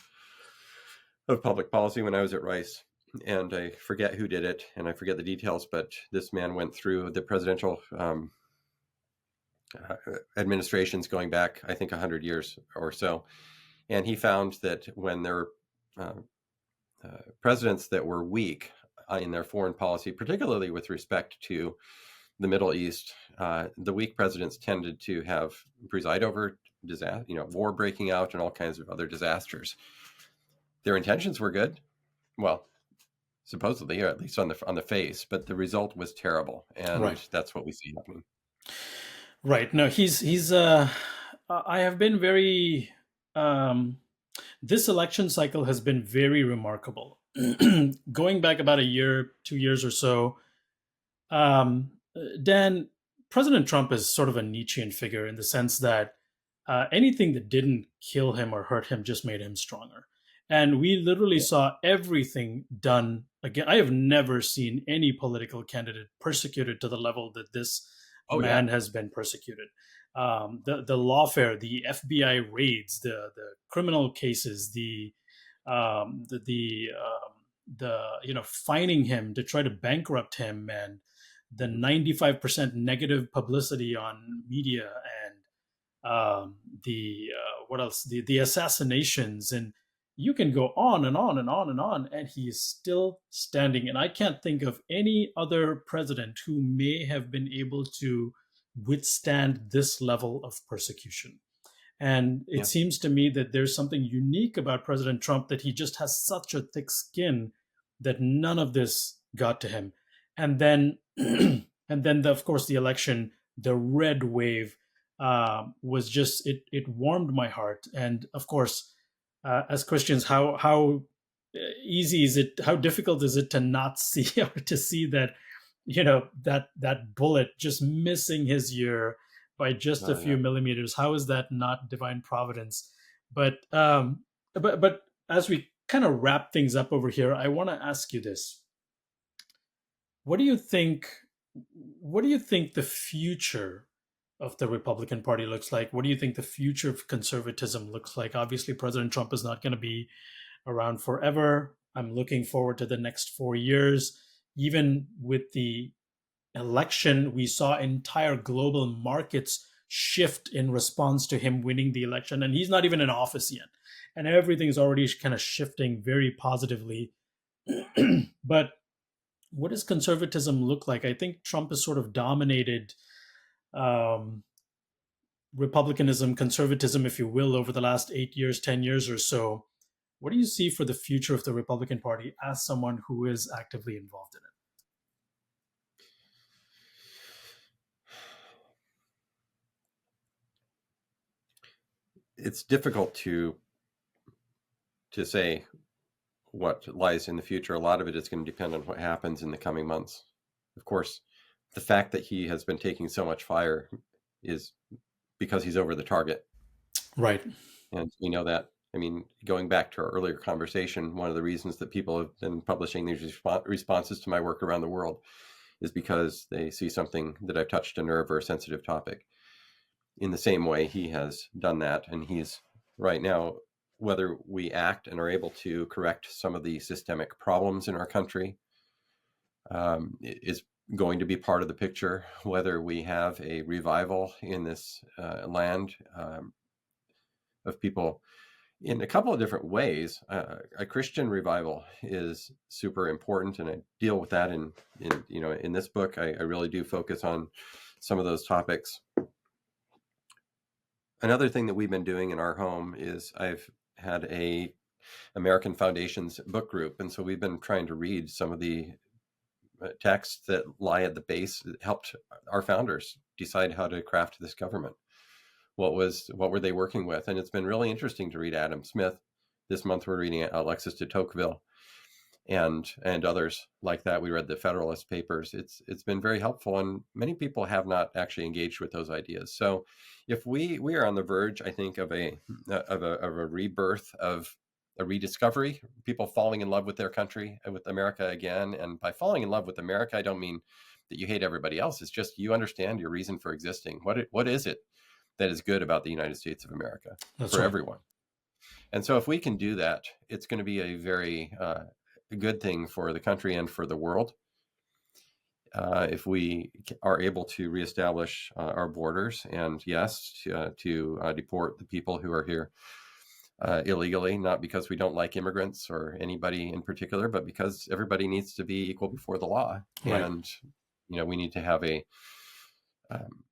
of Public Policy when I was at Rice, and I forget who did it and I forget the details, but this man went through the presidential administrations going back, I think, 100 years or so, and he found that when there were presidents that were weak in their foreign policy, particularly with respect to the Middle East, the weak presidents tended to preside over disaster, war breaking out and all kinds of other disasters. Their intentions were good, well, supposedly, or at least on the face, but the result was terrible, Right. and that's what we see happening. Right. No, he's I have been very um this election cycle has been very remarkable. Going back about a year, 2 years or so, Dan, President Trump is sort of a Nietzschean figure in the sense that anything that didn't kill him or hurt him just made him stronger. And we literally Yeah. saw everything done again. I have never seen any political candidate persecuted to the level that this Oh yeah. man has been persecuted. The lawfare, the FBI raids, the criminal cases, the fining him to try to bankrupt him, and the 95% negative publicity on media, and the what else, the assassinations, and you can go on and on and on and on, and he is still standing. And I can't think of any other president who may have been able to withstand this level of persecution. And it Yeah. seems to me that there's something unique about President Trump, that he just has such a thick skin that none of this got to him. And then, of course, the election, the red wave, was just it warmed my heart. And of course, as Christians, how easy is it? How difficult is it to not see or to see that that bullet just missing his ear by just a Oh few yeah. millimeters? How is that not divine providence? But as we kind of wrap things up over here, I want to ask you this: what do you think? What do you think the future of the Republican Party looks like? What do you think the future of conservatism looks like? Obviously, President Trump is not going to be around forever. I'm looking forward to the next 4 years. Even with the election, we saw entire global markets shift in response to him winning the election, and he's not even in office yet. And everything's already kind of shifting very positively. But what does conservatism look like? I think Trump has sort of dominated um, republicanism, conservatism, if you will, over the last 8 years, 10 years or so. What do you see for the future of the Republican Party as someone who is actively involved in it? It's difficult to say what lies in the future. A lot of it is going to depend on what happens in the coming months. Of course, the fact that he has been taking so much fire is because he's over the target. Right. And we know that. I mean, going back to our earlier conversation, one of the reasons that people have been publishing these responses to my work around the world is because they see something that I've touched a nerve or a sensitive topic. In the same way, he has done that, and he's right now, whether we act and are able to correct some of the systemic problems in our country, is going to be part of the picture. Whether we have a revival in this land of people in a couple of different ways. A Christian revival is super important, and I deal with that in this book. I really do focus on some of those topics. Another thing that we've been doing in our home is I've had a American Foundations book group, and so we've been trying to read some of the texts that lie at the base that helped our founders decide how to craft this government. What were they working with? And it's been really interesting to read Adam Smith. This month we're reading Alexis de Tocqueville and others like that. We read the Federalist Papers. It's been very helpful, and many people have not actually engaged with those ideas. So if we are on the verge, I think, of a rebirth, of a rediscovery, people falling in love with their country, with America again. And by falling in love with America, I don't mean that you hate everybody else. It's just you understand your reason for existing. What is it that is good about the United States of America for everyone? And so if we can do that, it's going to be a very good thing for the country and for the world. If we are able to reestablish our borders, and yes, to deport the people who are here illegally, not because we don't like immigrants or anybody in particular, but because everybody needs to be equal before the law. Right. And, we need to have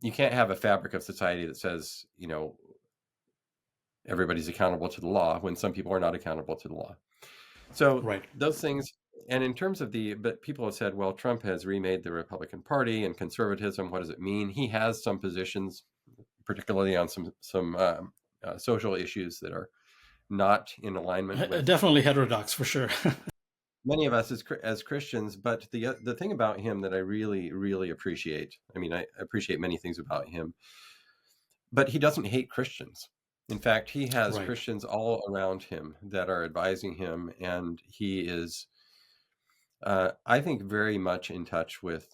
you can't have a fabric of society that says, everybody's accountable to the law when some people are not accountable to the law. So those things, and in terms of but people have said, well, Trump has remade the Republican Party and conservatism. What does it mean? He has some positions, particularly on some social issues that are not in alignment with definitely heterodox for sure. Many of us as Christians, but the thing about him that I really, really appreciate, I appreciate many things about him, but he doesn't hate Christians. In fact, he has Christians all around him that are advising him, and he is, I think, very much in touch with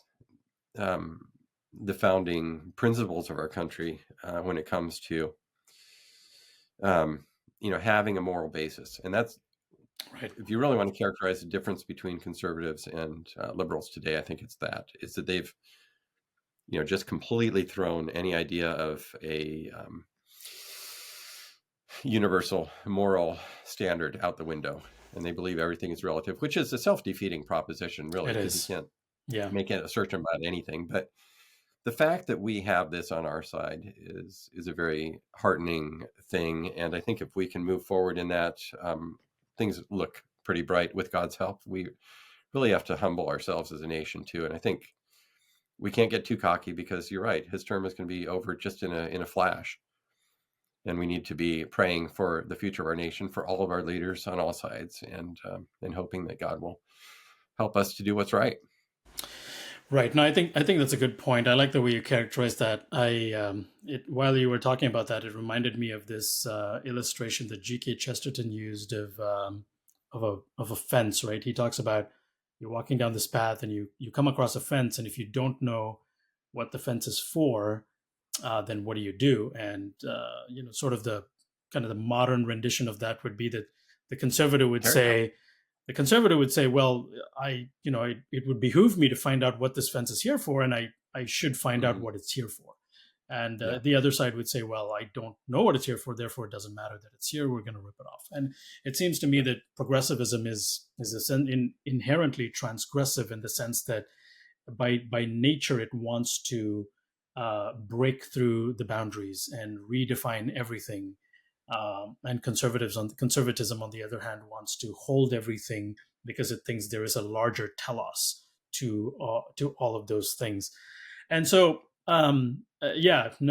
the founding principles of our country when it comes to, having a moral basis. And that's, if you really want to characterize the difference between conservatives and liberals today, I think it's that they've, just completely thrown any idea of a universal moral standard out the window, and they believe everything is relative, which is a self-defeating proposition, really, because you can't make an assertion about anything. But the fact that we have this on our side is a very heartening thing, and I think if we can move forward in that, things look pretty bright with God's help. We really have to humble ourselves as a nation too, and I think we can't get too cocky, because you're right, his term is going to be over just in a flash. And we need to be praying for the future of our nation, for all of our leaders on all sides, and hoping that God will help us to do what's right. Right. No, I think that's a good point. I like the way you characterize that. While you were talking about that, it reminded me of this illustration that G.K. Chesterton used of a fence. Right. He talks about you're walking down this path and you come across a fence, and if you don't know what the fence is for, then what do you do? And sort of the kind of the modern rendition of that would be that the conservative would say, well, it would behoove me to find out what this fence is here for, and I should find out what it's here for. And the other side would say, well, I don't know what it's here for, therefore it doesn't matter that it's here, we're going to rip it off. And it seems to me that progressivism is inherently transgressive, in the sense that by nature it wants to break through the boundaries and redefine everything. And conservatism, on the other hand, wants to hold everything because it thinks there is a larger telos to all of those things. And so, that's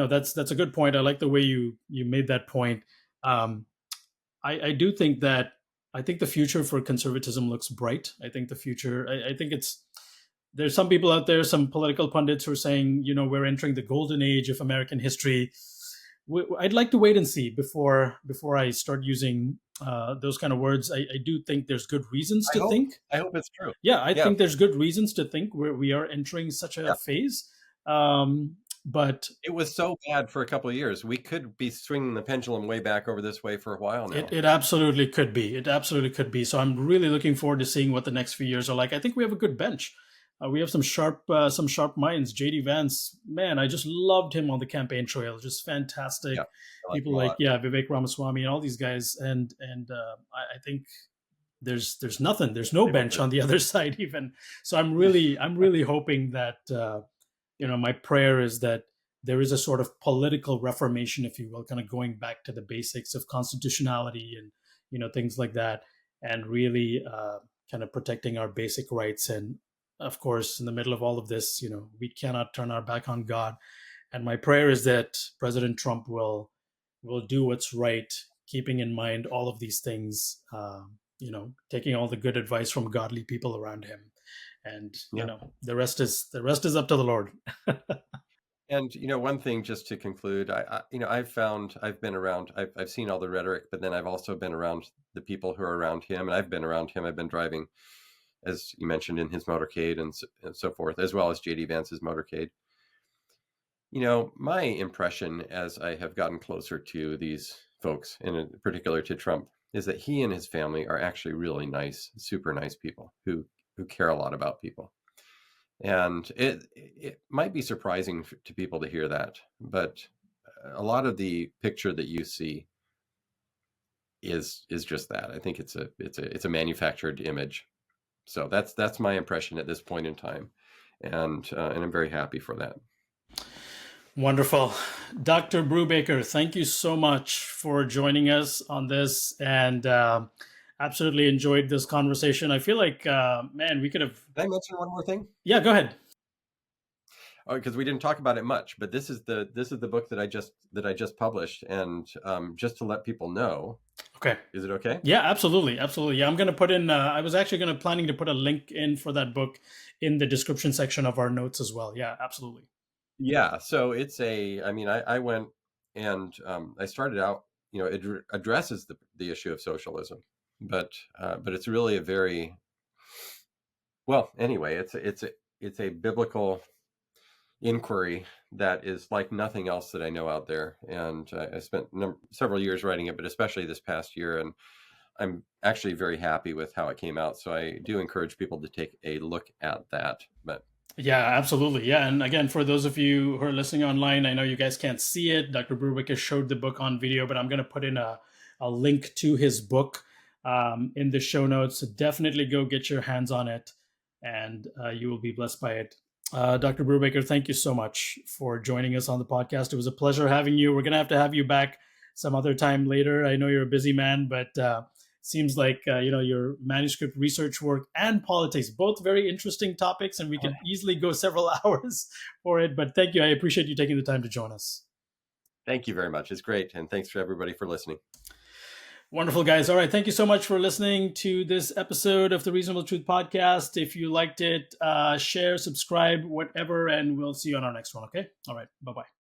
a good point. I like the way you made that point. I do think that the future for conservatism looks bright. I think the future. I think there's some people out there, some political pundits, who are saying, we're entering the golden age of American history. I'd like to wait and see before I start using those kind of words. I do think there's good reasons I to hope think. I hope it's true. Yeah, I Yeah, think there's good reasons to think we are entering such a yeah. phase. But It was so bad for a couple of years. We could be swinging the pendulum way back over this way for a while now. it absolutely could be. It absolutely could be. So I'm really looking forward to seeing what the next few years are like. I think we have a good bench. We have some sharp minds. JD Vance, man, I just loved him on the campaign trail. Just fantastic. Yeah, I like People him a like, lot. yeah, Vivek Ramaswamy and all these guys. And I think there's nothing. There's no They both bench are. on the other side even. So I'm really hoping that my prayer is that there is a sort of political reformation, if you will, kind of going back to the basics of constitutionality and things like that, and really kind of protecting our basic rights. And of course, in the middle of all of this, we cannot turn our back on God. And my prayer is that President Trump will do what's right, keeping in mind all of these things. Taking all the good advice from godly people around him, and Yeah. the rest is up to the Lord. And one thing just to conclude, I've been around, I've seen all the rhetoric, but then I've also been around the people who are around him, and I've been around him. I've been driving, as you mentioned, in his motorcade and so forth, as well as JD Vance's motorcade. My impression as I have gotten closer to these folks, and in particular to Trump, is that he and his family are actually really nice, super nice people who care a lot about people. And it might be surprising to people to hear that, but a lot of the picture that you see is just that. I think it's a manufactured image. So that's my impression at this point in time, and I'm very happy for that. Wonderful. Dr. Brubaker, thank you so much for joining us on this, and absolutely enjoyed this conversation. I feel like, man, we could have. Can I mention one more thing? Yeah, go ahead. Oh, because we didn't talk about it much, but this is the book that I just published, and just to let people know. Okay. Is it okay? Yeah, absolutely, absolutely. Yeah, I'm going to put in. I was actually planning to put a link in for that book in the description section of our notes as well. Yeah, absolutely. Yeah, so I went and I started out, it addresses the issue of socialism, but it's really a very, well, anyway, it's a biblical inquiry that is like nothing else that I know out there. And I spent several years writing it, but especially this past year, and I'm actually very happy with how it came out. So I do encourage people to take a look at that. But Yeah, absolutely. Yeah. And again, for those of you who are listening online, I know you guys can't see it. Dr. Brubaker showed the book on video, but I'm going to put in a link to his book in the show notes. So definitely go get your hands on it, and you will be blessed by it. Dr. Brubaker, thank you so much for joining us on the podcast. It was a pleasure having you. We're going to have you back some other time later. I know you're a busy man, but seems like your manuscript research work and politics, both very interesting topics, and we could easily go several hours for it. But thank you. I appreciate you taking the time to join us. thank you very much. It's great. And thanks for everybody for listening. Wonderful, guys. All right. Thank you so much for listening to this episode of the Reasonable Truth Podcast. If you liked it, share, subscribe, whatever, and we'll see you on our next one. Okay. All right. Bye-bye.